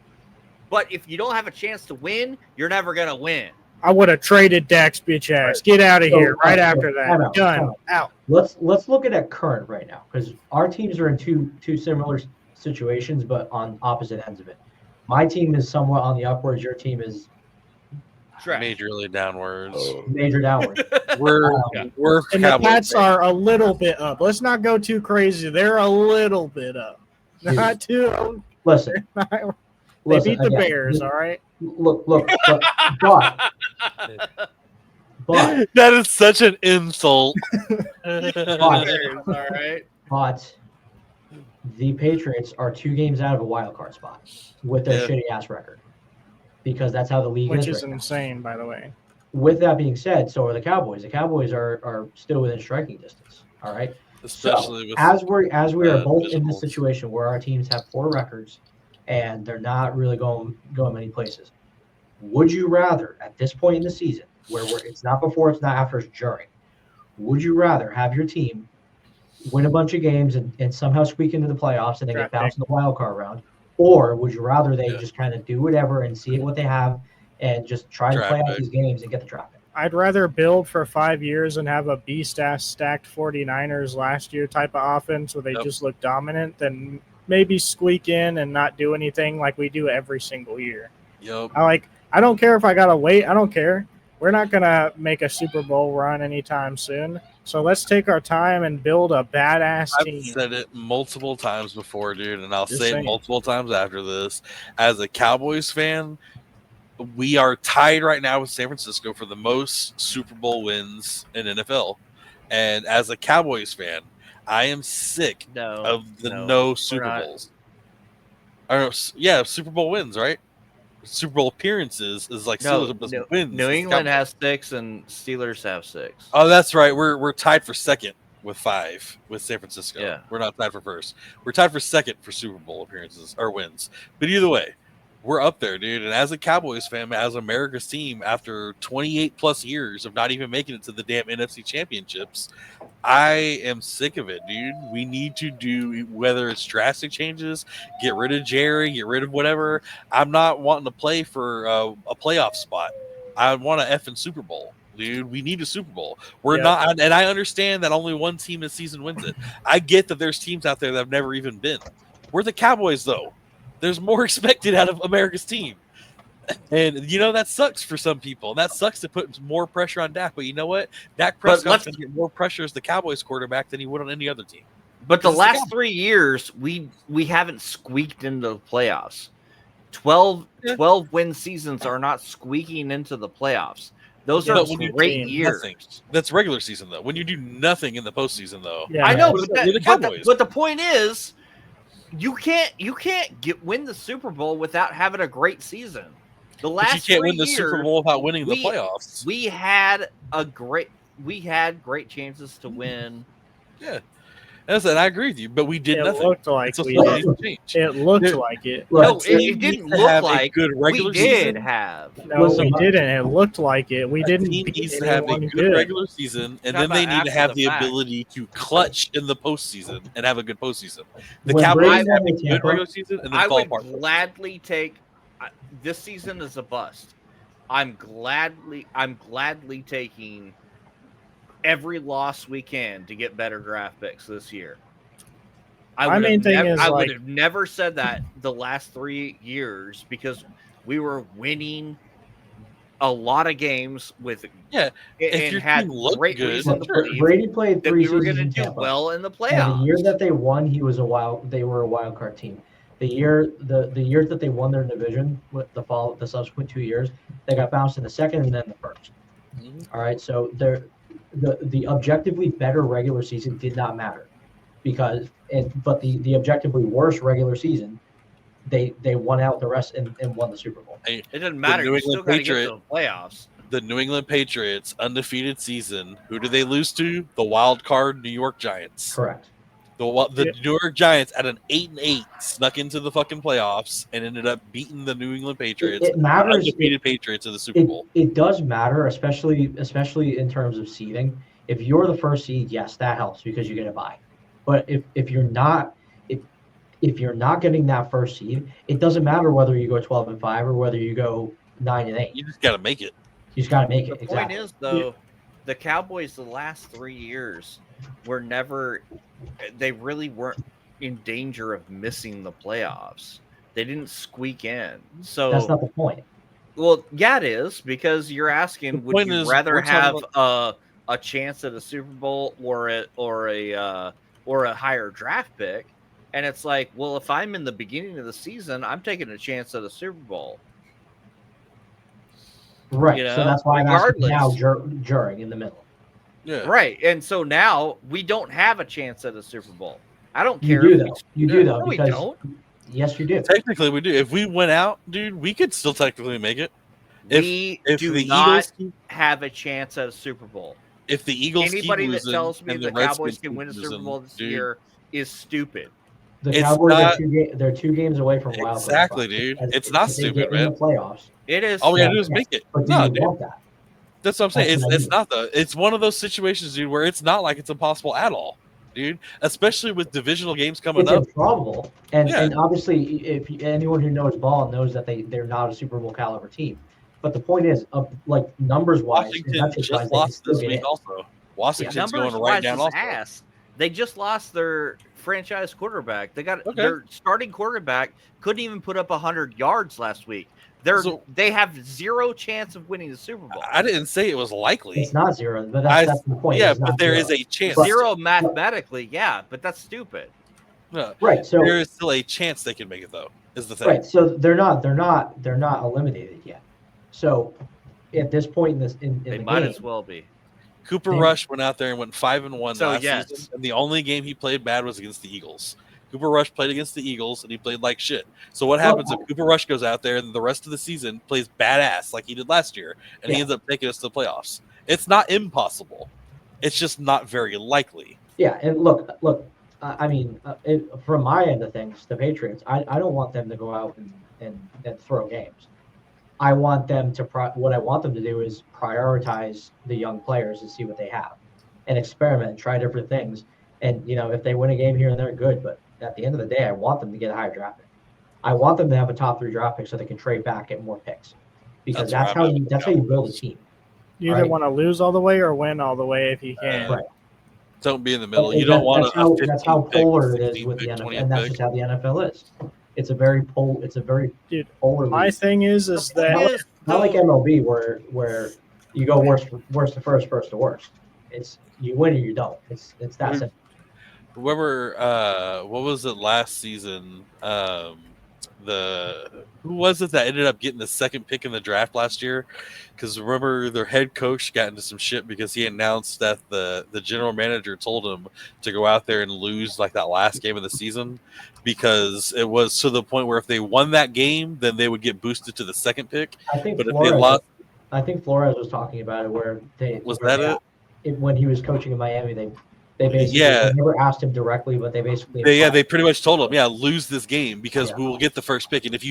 But if you don't have a chance to win, you're never going to win. I would have traded Dak's bitch ass. Get out of here right after that. Done. Out. Let's look at it current right now, because our teams are in two similar situations, but on opposite ends of it. My team is somewhat on the upwards. Your team is majorly downwards. Major downwards. we're and the Pats are a little bit up. Let's not go too crazy. They're a little bit up. Not too. Listen. They beat the Bears, all right? Look, but that is such an insult. All right. But the Patriots are 2 games out of a wild card spot with their shitty ass record, because that's how the league is. Which is insane, by the way. With that being said, so are the Cowboys. The Cowboys are still within striking distance. All right. Especially as we are both in this situation where our teams have 4 records and they're not really going many places. Would you rather, at this point in the season, where it's not before, it's not after, it's during, would you rather have your team win a bunch of games and somehow squeak into the playoffs and then get bounced in the wild card round? Or would you rather they just kind of do whatever and see what they have and just try to play out these games and get the draft pick? I'd rather build for 5 years and have a beast-ass stacked 49ers last year type of offense where they just look dominant than maybe squeak in and not do anything like we do every single year. Yep. I don't care if I got to wait. I don't care. We're not going to make a Super Bowl run anytime soon. So let's take our time and build a badass team. I've said it multiple times before, dude, and I'll say it multiple times after this. As a Cowboys fan, we are tied right now with San Francisco for the most Super Bowl wins in NFL. And as a Cowboys fan, I am sick of the no Super Bowls. Super Bowl wins, right? Super Bowl appearances is like wins. New England has 6 and Steelers have 6. Oh, that's right. We're tied for second with 5 with San Francisco. Yeah. We're not tied for first. We're tied for second for Super Bowl appearances or wins. But either way, we're up there, dude. And as a Cowboys fan, as America's team, after 28 plus years of not even making it to the damn NFC championships, I am sick of it, dude. We need to do, whether it's drastic changes, get rid of Jerry, get rid of whatever. I'm not wanting to play for a playoff spot. I want an effing Super Bowl, dude. We need a Super Bowl. We're not, and I understand that only one team this season wins it. I get that there's teams out there that have never even been. We're the Cowboys, though. There's more expected out of America's team. And, that sucks for some people. That sucks to put more pressure on Dak. But you know what? Dak Prescott's going to get more pressure as the Cowboys quarterback than he would on any other team. But the last 3 years, we haven't squeaked into the playoffs. 12 win seasons are not squeaking into the playoffs. Those are great years. Nothing. That's regular season, though. When you do nothing in the postseason, though. Yeah, I know, but the point is, you can't win the Super Bowl without having a great season. The last but you can't win the Super Bowl without winning the playoffs. We had great chances to win. Yeah. And I agree with you, but we did nothing. It looked like we did. It looked like it. No, it didn't look like good regular we did season. have. No, we didn't. It looked like it. We didn't. Team needs to have a good regular season, and then they need to have the ability to clutch in the postseason and have a good postseason. The Cowboys have a good regular season, and then fall apart. I would gladly take. This season is a bust. I'm gladly taking every loss we can to get better draft picks this year. I would have never said that the last 3 years because we were winning a lot of games with and had great reason to believe Brady played 3 that we were going to do well in the playoffs. And the year that they won, they were a wild card team. The year that they won their division, with the subsequent 2 years, they got bounced in the second and then the first. Mm-hmm. All right, so the objectively better regular season did not matter but the objectively worse regular season they won out the rest and won the Super Bowl. It doesn't matter. You still got to get to the playoffs. The New England Patriots undefeated season. Who did they lose to? The wild card New York Giants. Correct. The New York Giants at an 8-8 snuck into the fucking playoffs and ended up beating the New England Patriots. It matters. Undefeated Patriots in the Super Bowl. It does matter, especially in terms of seeding. If you're the first seed, yes, that helps because you get a bye. But if you're not getting that first seed, it doesn't matter whether you go 12-5 or whether you go 9-8. You just got to make it. You just got to make it. The point is, though, the Cowboys the last 3 years were never – they really weren't in danger of missing the playoffs. They didn't squeak in. So that's not the point. Well, yeah, it is, because you're asking, would you rather have a chance at a Super Bowl or a higher draft pick? And it's like, well, if I'm in the beginning of the season, I'm taking a chance at a Super Bowl. Right. So that's why I'm asking now during in the middle. Yeah. Right. And so now we don't have a chance at a Super Bowl. I don't care. You do though. You do though. No, we don't. Yes, you do. Technically, we do. If we went out, dude, we could still technically make it. We do not have a chance at a Super Bowl. If the Eagles anybody that tells me the Cowboys can win a Super Bowl this year is stupid. The Cowboys they're 2 games away from wild card. Exactly, dude. It's not stupid, man. In the playoffs. It is. All we gotta do is make it. But no, dude. Want that? That's what I'm saying. It's not it's one of those situations, dude, where it's not like it's impossible at all, dude. Especially with divisional games coming up. It's improbable. And obviously, if anyone who knows ball knows that they're not a Super Bowl caliber team. But the point is, like numbers wise, Washington just lost this week also. Washington's going right down also. They just lost their franchise quarterback. They got their starting quarterback couldn't even put up 100 yards last week. They have zero chance of winning the Super Bowl. I didn't say it was likely. It's not zero, but that's the point. Yeah, but there is a chance. Zero mathematically, yeah, but that's stupid. No, right. So there is still a chance they can make it, though. Is the thing. Right. So they're not eliminated yet. So at this point in they the might game, as well be. Cooper Rush went out there and went 5-1 last season, and the only game he played bad was against the Eagles. Cooper Rush played against the Eagles, and he played like shit. So what happens if Cooper Rush goes out there and the rest of the season plays badass like he did last year, and he ends up taking us to the playoffs? It's not impossible. It's just not very likely. Yeah, and look. I mean, from my end of things, the Patriots, I don't want them to go out and throw games. I want them to what I want them to do is prioritize the young players and see what they have, and experiment, try different things. And if they win a game here and there, good. But at the end of the day, I want them to get a higher draft pick. I want them to have a top 3 draft pick so they can trade back, get more picks, because that's how you build a team. You either want to lose all the way or win all the way if you can. Right. Don't be in the middle. You don't want to. That's how polar it is with the NFL, and that's just how the NFL is. It's a very polar. My thing is that not like MLB where you go worst to first to worst. It's you win or you don't. It's that simple. Remember, what was it last season? Who was it that ended up getting the 2nd pick in the draft last year? Because remember, their head coach got into some shit because he announced that the general manager told him to go out there and lose like that last game of the season, because it was to the point where if they won that game, then they would get boosted to the 2nd pick. I think but if they lost, I think Flores was talking about it where they when he was coaching in Miami, they basically never asked him directly, but they basically they pretty much told him, lose this game because we will get the first pick, and if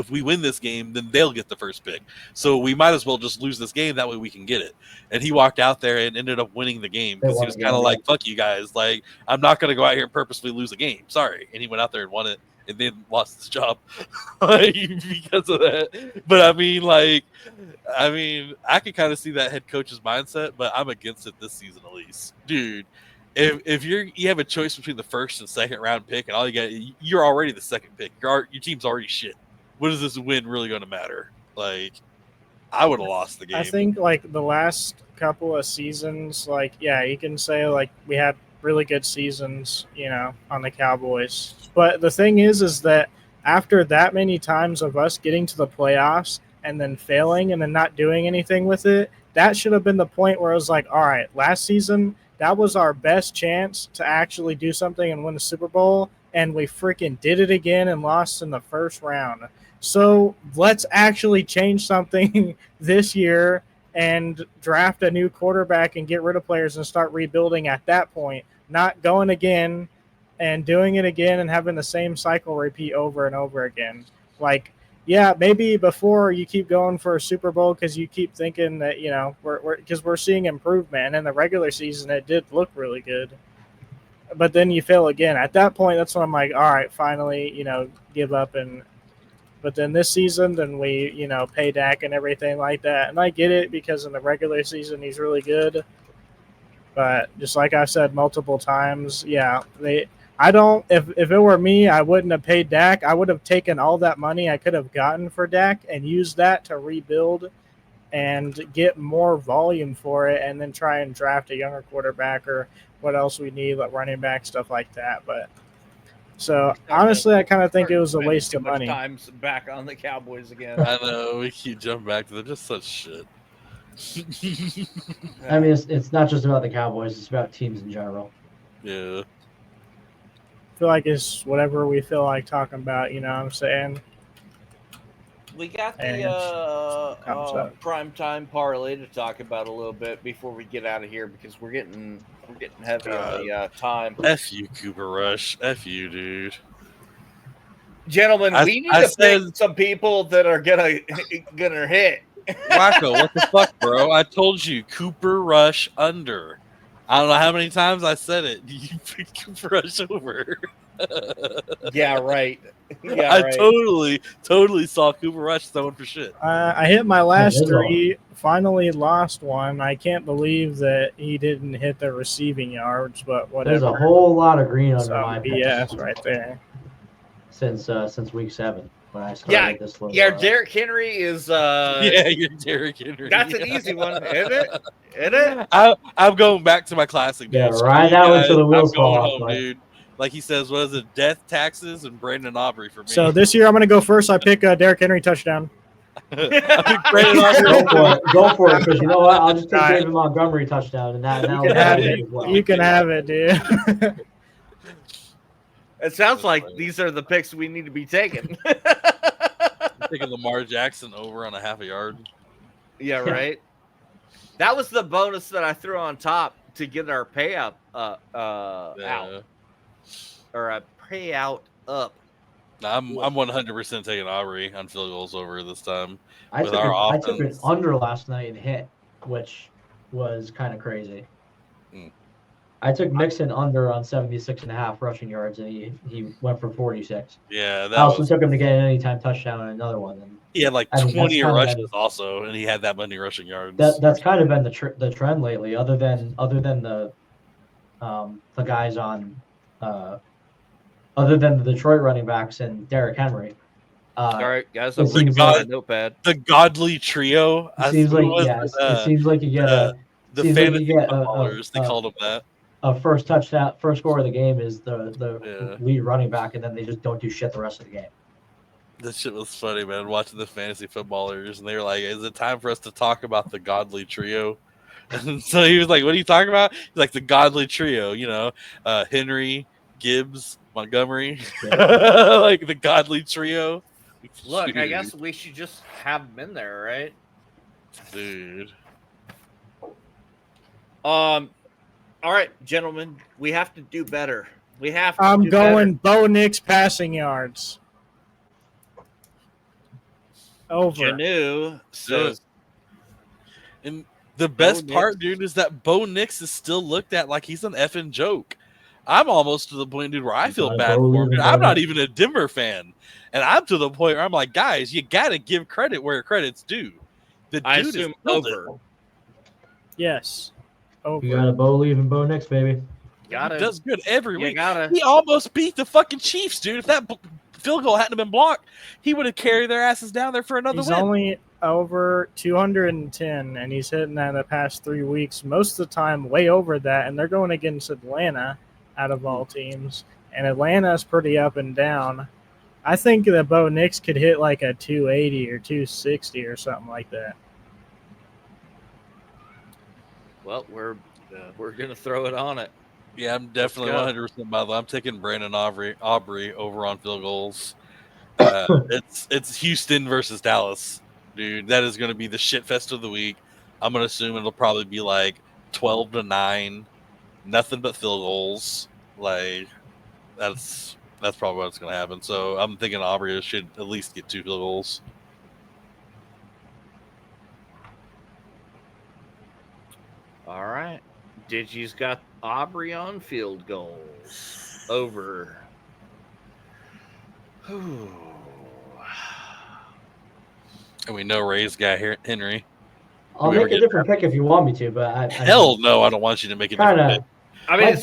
we win this game, then they'll get the first pick. So we might as well just lose this game, that way we can get it. And he walked out there and ended up winning the game because he was kind of like, fuck you guys, like I'm not going to go out here and purposely lose a game. Sorry. And he went out there and won it, and then lost his job because of that. But I mean, I can kind of see that head coach's mindset, but I'm against it this season at least, dude. If you have a choice between the 1st and 2nd round pick, and all you're already the 2nd pick. Your team's already shit. What is this win really going to matter? Like, I would have lost the game. I think like the last couple of seasons, you can say like we had really good seasons, on the Cowboys. But the thing is that after that many times of us getting to the playoffs and then failing and then not doing anything with it, that should have been the point where I was like, all right, last season, that was our best chance to actually do something and win the Super Bowl, and we freaking did it again and lost in the first round. So let's actually change something this year and draft a new quarterback and get rid of players and start rebuilding at that point, not going again and doing it again and having the same cycle repeat over and over again. Like, yeah, maybe before you keep going for a Super Bowl because you keep thinking that, you know, we're seeing improvement. And in the regular season, it did look really good. But then you fail again. At that point, that's when I'm like, all right, finally, you know, give up. But then this season, then we, you know, pay Dak and everything like that. And I get it because in the regular season, he's really good. But just like I've said multiple times, yeah, I don't. If it were me, I wouldn't have paid Dak. I would have taken all that money I could have gotten for Dak and used that to rebuild and get more volume for it, and then try and draft a younger quarterback or what else we need, like running back, stuff like that. But so honestly, I kind of think it was a waste of money. Times back on the Cowboys again. I know we keep jumping back to they're just such shit. I mean, it's not just about the Cowboys; it's about teams in general. Yeah. I feel like it's whatever we feel like talking about. You know what I'm saying? We got the primetime parlay to talk about a little bit before we get out of here because we're getting heavy on the time. F you, Cooper Rush. F you, dude. Gentlemen, we need to pick some people that are gonna hit. Wakko, what the fuck, bro? I told you, Cooper Rush under. I don't know how many times I said it. You picked Cooper Rush over. Yeah, right. Yeah, I totally saw Cooper Rush throwing for shit. I hit my last three, finally lost one. I can't believe that he didn't hit the receiving yards, but whatever. There's a whole lot of green under my BS right there. Since week 7 when I started this little. Yeah, Derrick Henry is. Yeah, you're Derrick Henry. That's an easy one, isn't it? Isn't it? I'm going back to my classic. Yeah, right now until the wheels fall off, dude. Like he says, what is it? Death, taxes, and Brandon Aubrey for me. So this year I'm going to go first. I pick Derrick Henry touchdown. I pick Brandon Aubrey. Go for it, because you know what? I'll just take David Montgomery touchdown, and that'll have it. Well. You can have it, dude. It sounds like these are the picks we need to be taking. I'm taking Lamar Jackson over on a half a yard. Yeah, right. That was the bonus that I threw on top to get our payout out, or a payout up. I'm 100% taking Aubrey on field goals over this time. I took it under last night and hit, which was kind of crazy. I took Mixon under on 76.5 rushing yards, and he went for 46. Yeah, I also took him to get an anytime touchdown and another one. And he had like 20 rushes also, and he had that many rushing yards. That's kind of been the trend lately. Other than the guys on, other than the Detroit running backs and Derrick Henry. All right, guys, I'm bringing my notepad. The godly trio. It seems like it seems like you get the fantasy footballers. They called them that. A first touchdown, first score of the game is the lead running back, and then they just don't do shit the rest of the game. This shit was funny, man. Watching the fantasy footballers, and they were like, "Is it time for us to talk about the godly trio?" And so he was like, "What are you talking about?" He's like, "The godly trio, you know, Henry, Gibbs, Montgomery, like the godly trio." Look, dude. I guess we should just have them in there, right, dude? All right, gentlemen, we have to do better. We have to. I'm going Bo Nix passing yards. Over. Janu says. And the best part, dude, is that Bo Nix is still looked at like he's an effing joke. I'm almost to the point, dude, where I feel bad for him. I'm not even a Denver fan. And I'm to the point where I'm like, guys, you got to give credit where credit's due. The dude is over. Yes. Over. You got a Bo leaving Bo Nix, baby. Got it. Does good every week. He almost beat the fucking Chiefs, dude. If that field goal hadn't been blocked, he would have carried their asses down there for another win. He's only over 210, and he's hitting that the past 3 weeks. Most of the time, way over that, and they're going against Atlanta out of all teams. And Atlanta's pretty up and down. I think that Bo Nix could hit like a 280 or 260 or something like that. Well, we're gonna throw it on it. Yeah, I'm definitely 100% by the way. I'm taking Brandon Aubrey over on field goals. It's Houston versus Dallas, dude. That is going to be the shit fest of the week. I'm going to assume it'll probably be like 12-9, nothing but field goals. Like that's probably what's going to happen. So I'm thinking Aubrey should at least get 2 field goals. All right. Digi's got Aubrey on field goals over. And we know Ray's got Henry. I'll make a different pick if you want me to, but hell no, I don't want you to make a different pick. I mean,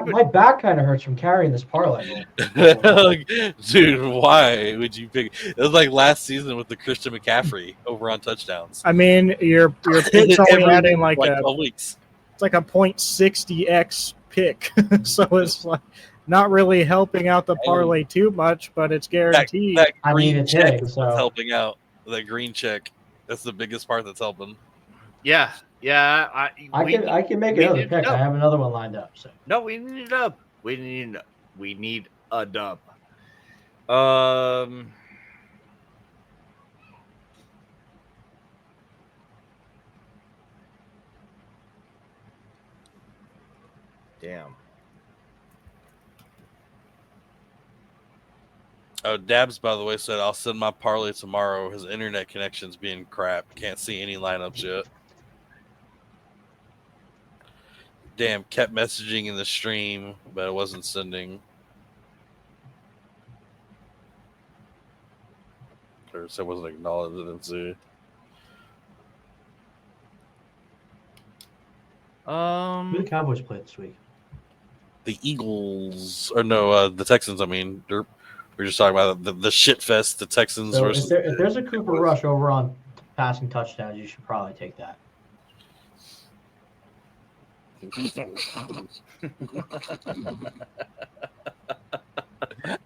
my back kind of hurts from carrying this parlay. Dude, why would you pick? It was like last season with the Christian McCaffrey over on touchdowns. I mean, your pick's only adding like 12 weeks. It's like a 0.60x pick, so it's like not really helping out the parlay too much, but it's guaranteed. That green check is helping out. That green check, that's the biggest part that's helping. Yeah. I can make another pick. I have another one lined up. So no, we need a dub. We need a dub. Damn. Oh, Dabs, by the way, said I'll send my parlay tomorrow. His internet connection's being crap. Can't see any lineups yet. Damn, kept messaging in the stream, but it wasn't sending. Or it wasn't acknowledged. I didn't see. Who the Cowboys played this week? The Eagles, or no, the Texans. I mean, we're just talking about the shit fest. The Texans. So if there's a Cooper Rush over on passing touchdowns, you should probably take that.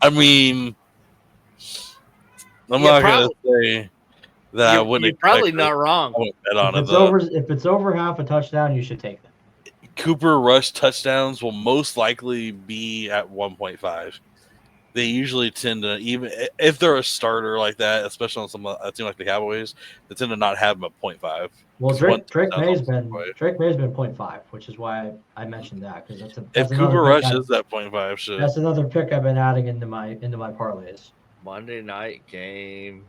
I mean, I'm not gonna say that I wouldn't. You're probably not wrong. I wouldn't bet on if it's over half a touchdown, you should take that. Cooper Rush touchdowns will most likely be at 1.5. They usually tend to, even if they're a starter like that, especially on a team like the Cowboys, they tend to not have them at 0.5. Well, Drake May's been 0.5, which is why I mentioned that, because if Cooper Rush is at 0.5, shit. That's another pick I've been adding into my parlays. Monday night game.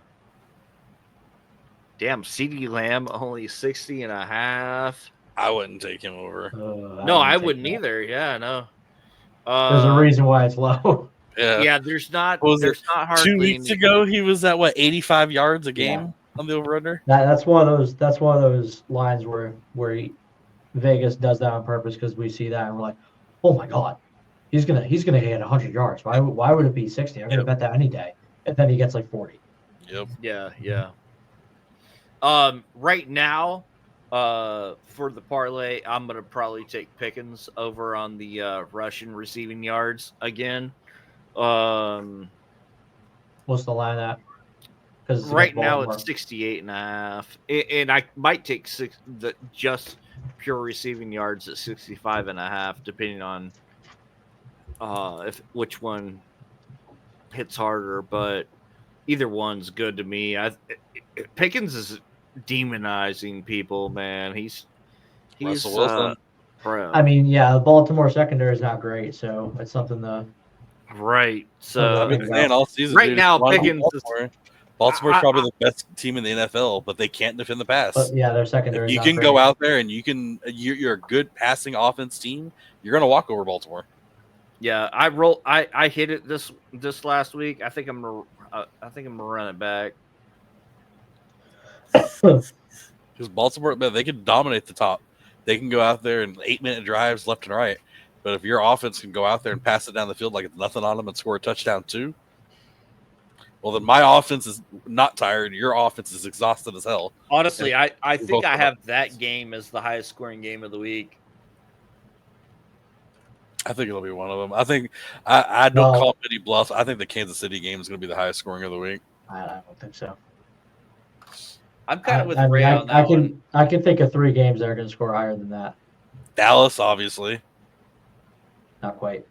Damn, CeeDee Lamb only 60.5. I wouldn't take him over. No, I wouldn't either. Yeah, no. There's a reason why it's low. Yeah, there's not hardly 2 weeks ago he was at 85 yards a game on the over-under. That's one of those lines where Vegas does that on purpose, because we see that and we're like, oh my god, he's gonna hit 100 yards. Why would it be 60? I'm gonna bet that any day. And then he gets like 40. Yep. Yeah. Right now, for the parlay, I'm gonna probably take Pickens over on the Russian receiving yards again. What's the line at? Because right now it's 68.5, and I might take just pure receiving yards at 65.5, depending on which one hits harder. But either one's good to me. Pickens is demonizing people, man. He's Russell Wilson. I mean, the Baltimore secondary is not great, so it's something to. Right. So I've been saying all season. Right now, Pickens. Baltimore's probably the best team in the NFL, but they can't defend the pass. But their secondary. If you can go out there and you're a good passing offense team, you're gonna walk over Baltimore. Yeah, I hit it this last week. I think I'm gonna run it back. Because Baltimore, man, they can dominate the top. They can go out there and 8-minute drives left and right. But if your offense can go out there and pass it down the field like it's nothing on them and score a touchdown too, well, then my offense is not tired. Your offense is exhausted as hell. Honestly, I think I have that game as the highest scoring game of the week. I think it'll be one of them. I think I don't call any bluff. I think the Kansas City game is going to be the highest scoring of the week. I don't think so. I'm kind of with Ray on that one. I can think of 3 games that are going to score higher than that. Dallas, obviously. not quite.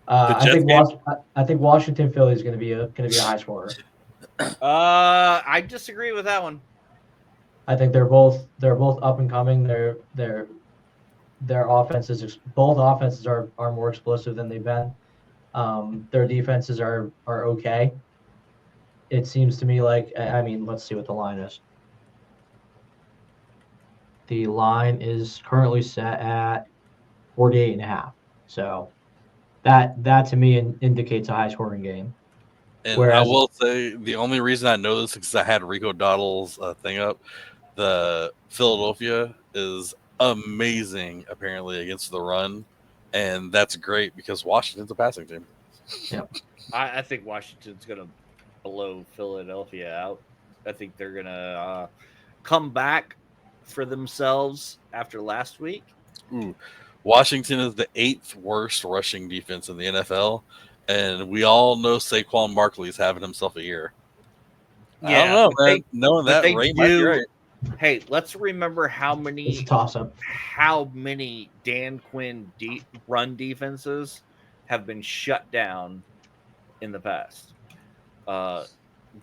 I think Washington Philly is going to be a high scorer. I disagree with that one. I think they're both up and coming. Their offenses, both offenses are more explosive than they've been. Their defenses are okay. It seems to me like, I mean, let's see what the line is. The line is currently set at 48.5. So that to me indicates a high scoring game. And whereas, I will say the only reason I know this is because I had Rico Dottle's thing up. The Philadelphia is amazing apparently against the run, and that's great because Washington's a passing team. Yeah, I think Washington's gonna blow Philadelphia out. I think they're gonna come back for themselves after last week. Ooh. Washington is the 8th worst rushing defense in the NFL, and we all know Saquon Barkley's having himself a year. Yeah, I don't know, man. Knowing that, Ray might be right. Hey, let's remember how many Dan Quinn run defenses have been shut down in the past.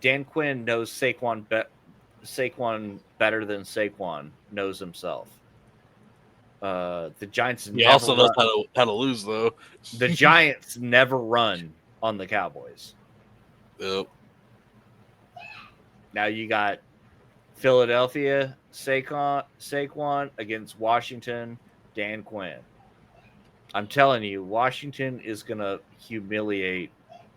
Dan Quinn knows Saquon better than Saquon knows himself. The Giants also knows how to lose, though. The Giants never run on the Cowboys. Yep. Now you got Philadelphia, Saquon against Washington, Dan Quinn. I'm telling you, Washington is going to humiliate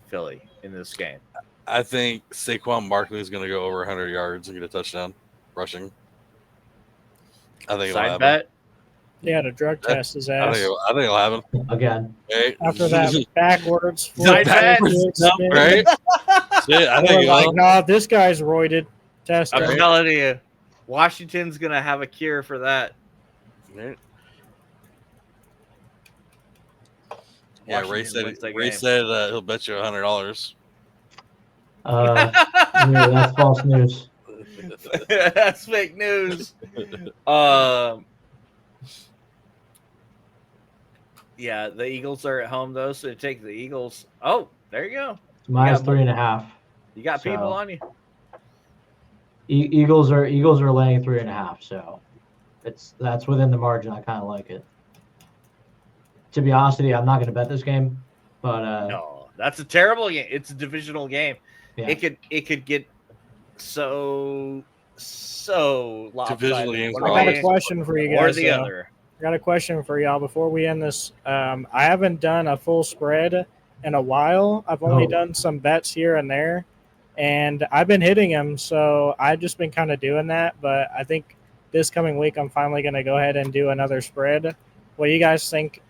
Philly in this game. I think Saquon Barkley is going to go over 100 yards and get a touchdown rushing. I think Side bet. Yeah, to drug test his ass. I think it'll happen. Again. Right? After that backwards. Side bet. Right? Shit, I think like, no, this guy's roided. Test. I'm telling you, Washington's going to have a cure for that. Right. Yeah, Ray said he'll bet you $100. Yeah, that's false news. That's fake news. Yeah, the Eagles are at home though, so take the Eagles. Oh, there you go. Minus 3.5. You got people on you. Eagles are laying 3.5, so that's within the margin. I kind of like it. To be honest with you, I'm not going to bet this game, but no, that's a terrible game. It's a divisional game. Yeah. It could get so lopsided. I got a question for you guys. Or the other. I got a question for y'all before we end this. I haven't done a full spread in a while. I've only done some bets here and there, and I've been hitting them, so I've just been kind of doing that. But I think this coming week, I'm finally going to go ahead and do another spread. What do you guys think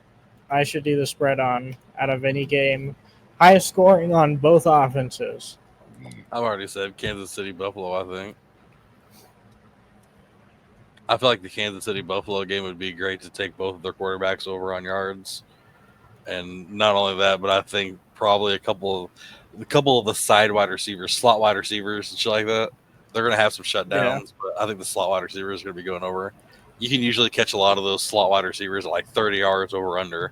I should do the spread on out of any game? Highest scoring on both offenses. I've already said Kansas City Buffalo, I think. I feel like the Kansas City Buffalo game would be great to take both of their quarterbacks over on yards. And not only that, but I think probably a couple of the side wide receivers, slot wide receivers and shit like that, they're going to have some shutdowns. Yeah. But I think the slot wide receivers are going to be going over. You can usually catch a lot of those slot wide receivers at like 30 yards over under.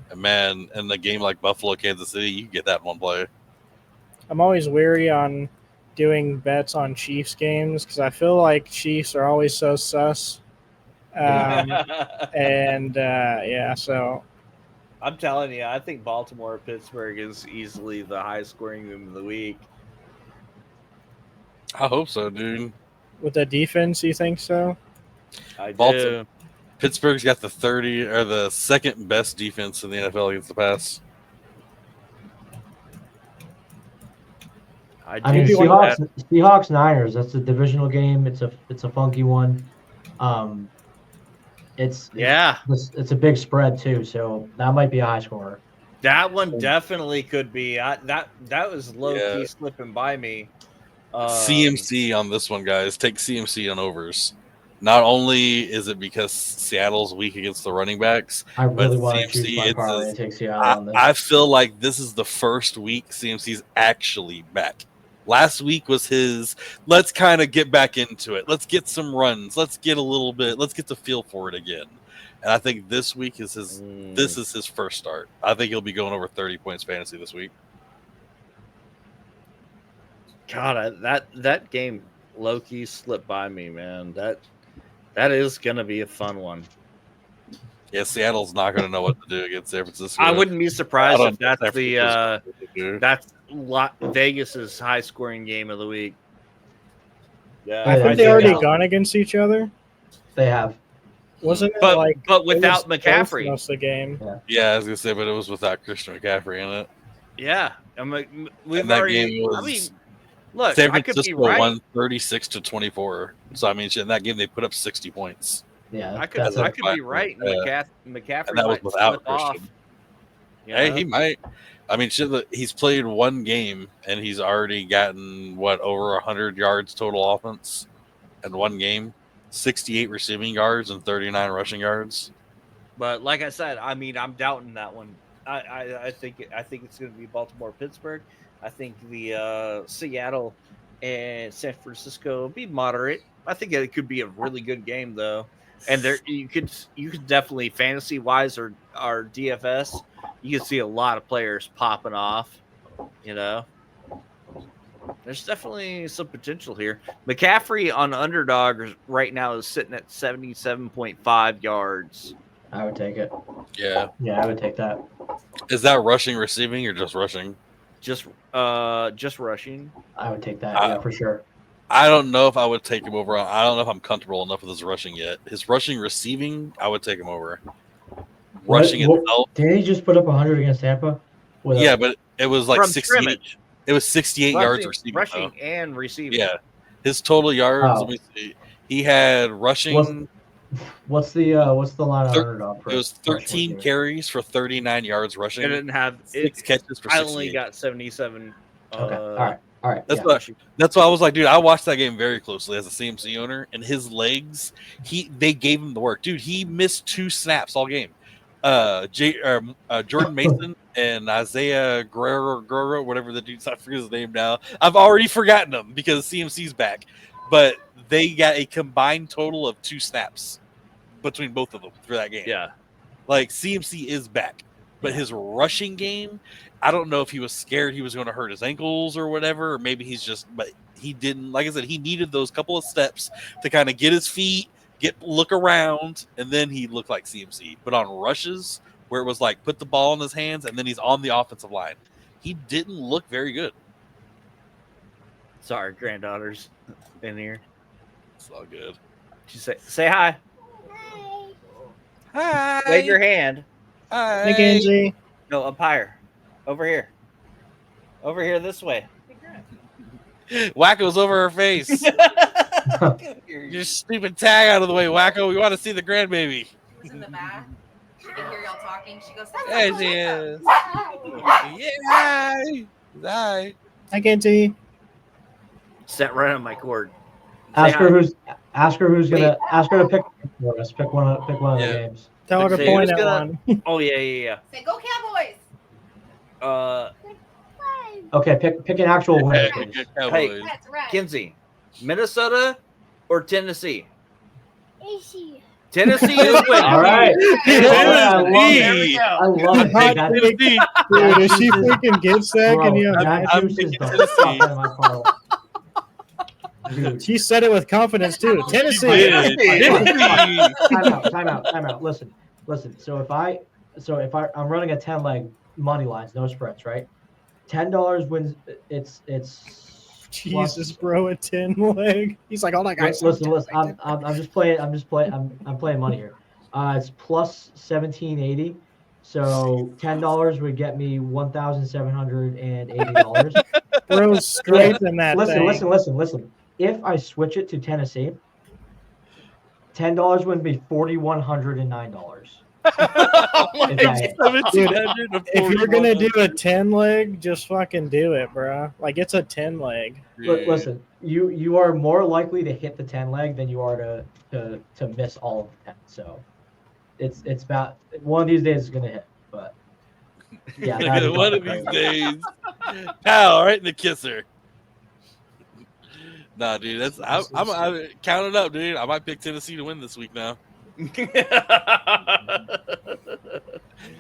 And man, in a game like Buffalo, Kansas City, you can get that in one play. I'm always weary on doing bets on Chiefs games because I feel like Chiefs are always so sus. So I'm telling you, I think Baltimore-Pittsburgh is easily the highest scoring game of the week. I hope so, dude. With the defense, you think so? I do. Pittsburgh's got the second best defense in the NFL against the pass. I mean, Seahawks Niners. That's a divisional game. It's a funky one. It's a big spread too, so that might be a high scorer. That one definitely could be. That was low key slipping by me. CMC on this one, guys. Take CMC on overs. Not only is it because Seattle's weak against the running backs, I really want to choose my parlay and take Seattle on this. I feel like this is the first week CMC's actually back. Last week was his, let's kind of get back into it. Let's get some runs. Let's get the feel for it again. And I think this week is his. This is his first start. I think he'll be going over 30 points fantasy this week. God, that game low key slipped by me, man. That is gonna be a fun one. Yeah, Seattle's not going to know what to do against San Francisco. I wouldn't be surprised if that's Vegas's high scoring game of the week. Yeah, I think they already gone against each other. They have. Wasn't it but without McCaffrey most of the game? Yeah, I was gonna say, but it was without Christian McCaffrey in it. Yeah, look, San Francisco won 36-24. So I mean, in that game they put up 60 points. Yeah, I could be right. McCaffrey, and that was without Christian. Hey, he might. I mean, he's played one game and he's already gotten over 100 yards total offense in one game, 68 receiving yards and 39 rushing yards. But like I said, I mean, I'm doubting that one. I think it's going to be Baltimore-Pittsburgh. I think the Seattle and San Francisco will be moderate. I think it could be a really good game though. And there you could definitely fantasy wise or DFS, you can see a lot of players popping off. You know, there's definitely some potential here. McCaffrey on underdog right now is sitting at 77.5 yards. I would take it. Yeah, I would take that. Is that rushing, receiving, or just rushing? Just rushing. I would take that. For sure. I don't know if I would take him over. I don't know if I'm comfortable enough with his rushing yet. His rushing, receiving, I would take him over. Rushing itself. Did he just put up 100 against Tampa? Yeah, but it was like 68. Scrimmage. It was 68 yards receiving. Rushing and receiving. Yeah. His total yards, let me see. He had rushing. What's the line on underdog? It was 13 carries for 39 yards rushing. It didn't have 6 catches for 68. I only got 77. Okay. All right. That's why I was like, dude, I watched that game very closely as a CMC owner, and his legs, they gave him the work. Dude, he missed 2 snaps all game. Jordan Mason and Isaiah Guerrero, whatever the dude's, I forget his name now. I've already forgotten him because CMC's back. But they got a combined total of 2 snaps between both of them for that game. Yeah. Like, CMC is back. But his rushing game, I don't know if he was scared he was going to hurt his ankles or whatever, or maybe but he didn't. Like I said, he needed those couple of steps to kind of get his feet, look around, and then he looked like CMC. But on rushes, where it was like put the ball in his hands and then he's on the offensive line, he didn't look very good. Sorry, granddaughter's in here. It's all good. She say hi. Hi. Wave your hand. Hi. Hey, Kenzie. No, up higher. Over here. Over here this way. Wakko's over her face. Your stupid tag out of the way, Wakko. We want to see the grandbaby. She's in the back. She can hear y'all talking. She goes, there she is. Yeah. Hi. Hi. Hi, Kenzie. Sat right on my cord. Ask her who's gonna pick for us. Pick one of the games. Tell her to point at one. Oh yeah. Say go Cowboys. Okay, pick an actual win, please. Hey, Kinsey, Minnesota or Tennessee? Tennessee is winning. All right. I love it. Dude, if she freaking gets that, can you imagine? She said it with confidence too. Tennessee. Time out. Listen. So if I'm running a 10 leg money lines, no spreads, right? $10 wins. It's Jesus, bro, a 10 leg. He's like, oh my god. Listen. I'm playing money here. It's plus 1780. So $10 would get me $1,780. Bro, straight in that. Listen. If I switch it to Tennessee, $10 would be $4,109. If you're gonna do a 10 leg, just fucking do it, bro. Like, it's a 10 leg. Listen, you are more likely to hit the 10 leg than you are to miss all of the 10. So it's about one of these days it's gonna hit. But yeah, one of these days, pal, right in the kisser. Nah, dude, I'm counting up, dude. I might pick Tennessee to win this week now.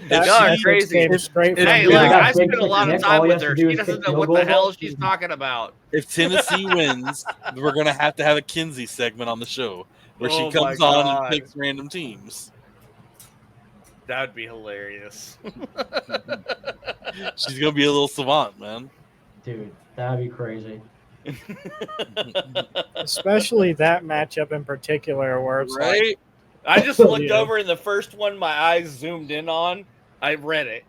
That's crazy. Straight hey, from look, Yeah. I spent a lot of Nick, time all you with have her. to do She is doesn't kick know field what the goals. hell she's talking about. If Tennessee wins, we're gonna have to have a Kinsey segment on the show where she Oh comes my on and God. picks random teams. That'd be hilarious. She's gonna be a little savant, man. Dude, that'd be crazy. Especially that matchup in particular, where it's Right? like, I just looked Yeah. over, and the first one my eyes zoomed in on, I read it.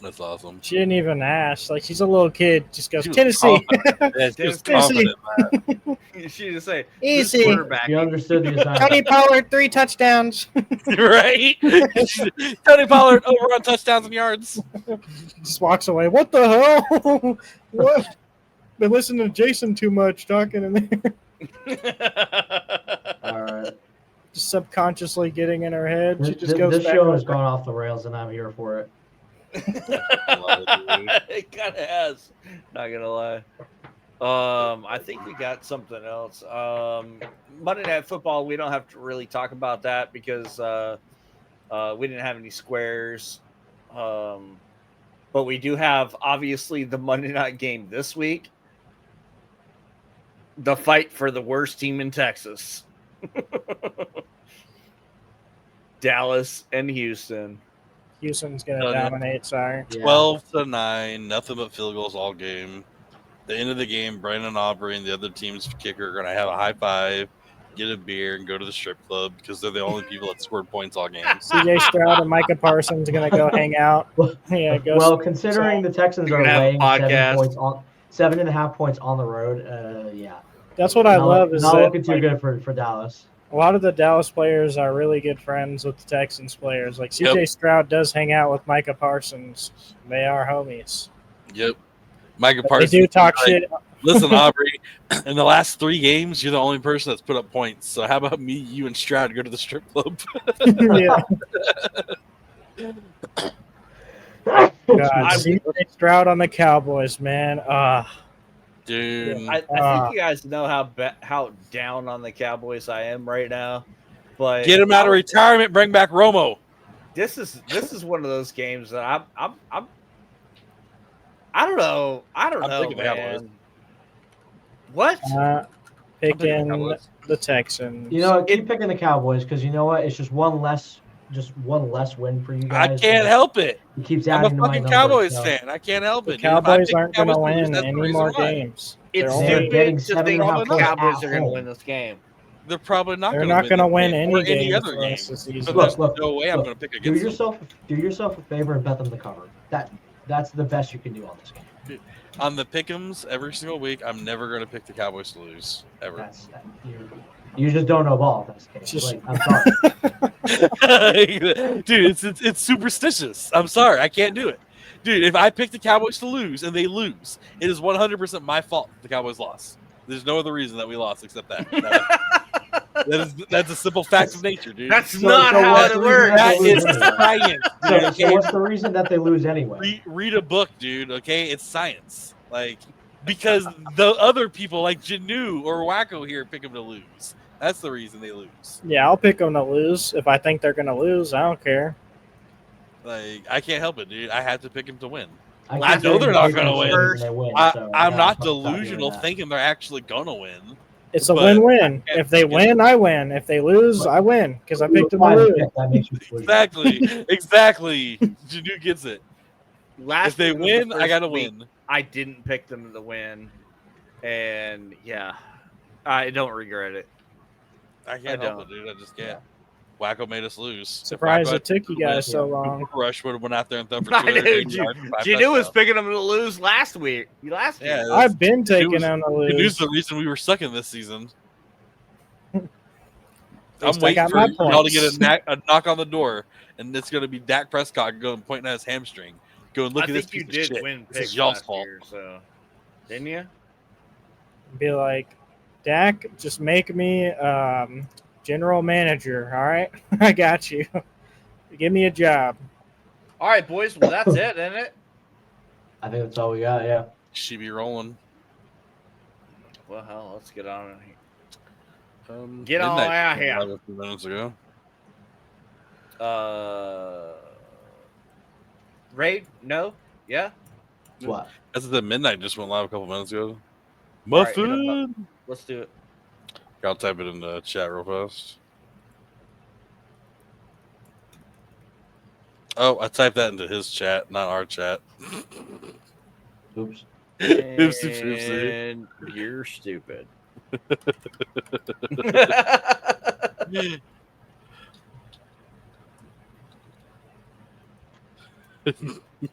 That's awesome. she didn't even ask. Like, she's a little kid, just goes She was Tennessee. Yeah, she was Tennessee. confident. She just say, Easy. "Who's quarterback?" You understood the Tony assignment. Pollard, 3 touchdowns. Right? Tony Pollard over on touchdowns and yards. Just walks away. What the hell? What? Been listening to Jason too much talking in there. All right. Just subconsciously getting in her head. She just This goes back show over. has gone off the rails, and I'm here for it. It kind of has. Not gonna lie. I think we got something else. Monday Night Football. We don't have to really talk about that because we didn't have any squares. But we do have obviously the Monday night game this week. The fight for the worst team in Texas. Dallas and Houston. Houston's going to dominate, sorry. Yeah. 12-9, nothing but field goals all game. The end of the game, Brandon Aubrey and the other team's kicker are going to have a high five, get a beer, and go to the strip club because they're the only people that scored points all game. CJ Stroud and Micah Parsons are going to go hang out. Yeah, go. Well, considering the Texans We're are gonna have a laying podcast. 7.5 points on the road, yeah. That's what I love is not that looking too good for Dallas. a lot of the Dallas players are really good friends with the Texans players. Like CJ Stroud does hang out with Micah Parsons. They are homies. Yep. Micah Parsons. They do talk shit. Listen, Aubrey, in the last 3 games, you're the only person that's put up points. So how about me, you, and Stroud go to the strip club? Yeah. God, CJ Stroud on the Cowboys, man. Dude. I think you guys know how down on the Cowboys I am right now. But Get him out of retirement, bring back Romo. This is one of those games that I don't know. Man. What? Picking the Texans. You know, keep picking the Cowboys because you know what? It's just one less win for you guys. I can't help it. He keeps I'm adding a to my fucking numbers, Cowboys so. fan. I can't help The it. Cowboys aren't going to win any more games. It's They're stupid getting to think 7.5 the Cowboys points are at going to home. win this game. They're probably not. They're not going to win any game games other for game. us this season. But there's Look, no way I'm going to pick against them. Do yourself a favor and bet them to cover. That's the best you can do on this game. On the pick'ems every single week, I'm never going to pick the Cowboys to lose ever. You just don't know ball. If that's the case. I'm sorry. Dude, it's superstitious. I'm sorry, I can't do it. Dude, if I pick the Cowboys to lose and they lose, it is 100% my fault the Cowboys lost. There's no other reason that we lost except that. That's a simple fact of nature, dude. That's not how it works. That is science. Dude, So what's the reason that they lose anyway? Read a book, dude. Okay, it's science. Like, because the other people like Janu or Wakko here pick them to lose. That's the reason they lose. Yeah, I'll pick them to lose. If I think they're going to lose, I don't care. Like, I can't help it, dude. I have to pick them to win. I know they're not going to win. I'm not delusional thinking they're actually going to win. It's a win-win. If they win, I win. If they lose, I win because I picked them to lose. Exactly. Janu gets it. If they win, I got to win. I didn't pick them to win. And, yeah, I don't regret it. I can't help it, dude. I just can't. Wakko made us lose. Surprised it took you guys so long. Rush would have went out there and thrown for 280 yards. Janu was picking them to lose last week. Yeah, I've been taking them to lose. Janu's the reason we were sucking this season. I'm I waiting got for my y'all to points. get a knock on the door, and it's going to be Dak Prescott going pointing at his hamstring. Going, look at this piece of shit. This is y'all's fault. So. Didn't you? Be like, Dak, just make me general manager, all right? I got you. Give me a job. All right, boys. Well, that's it, isn't it? I think that's all we got, yeah. She be rolling. Well, hell, let's get on it. Get on out here. A few minutes ago. Raid? No? Yeah? What? That's the midnight just went live a couple minutes ago. All right, hit Muffin. 'em up. Let's do it. I'll type it in the chat real fast. Oh, I typed that into his chat, not our chat. Oops. And you're stupid.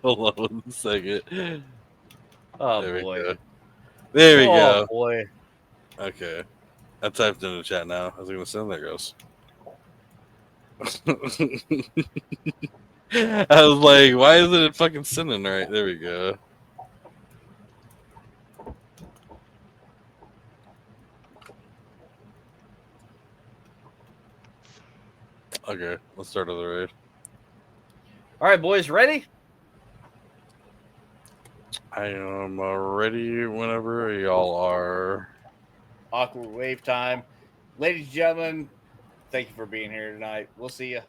Hold on 1 second. Oh, there boy. We go. There we go. Oh, boy. Okay. I typed in the chat now. I was going to send. There goes. I was like, why isn't it fucking sending right? There we go. Okay, let's start another raid. All right, boys, ready? I am ready whenever y'all are. Awkward wave time. Ladies and gentlemen, thank you for being here tonight. We'll see you.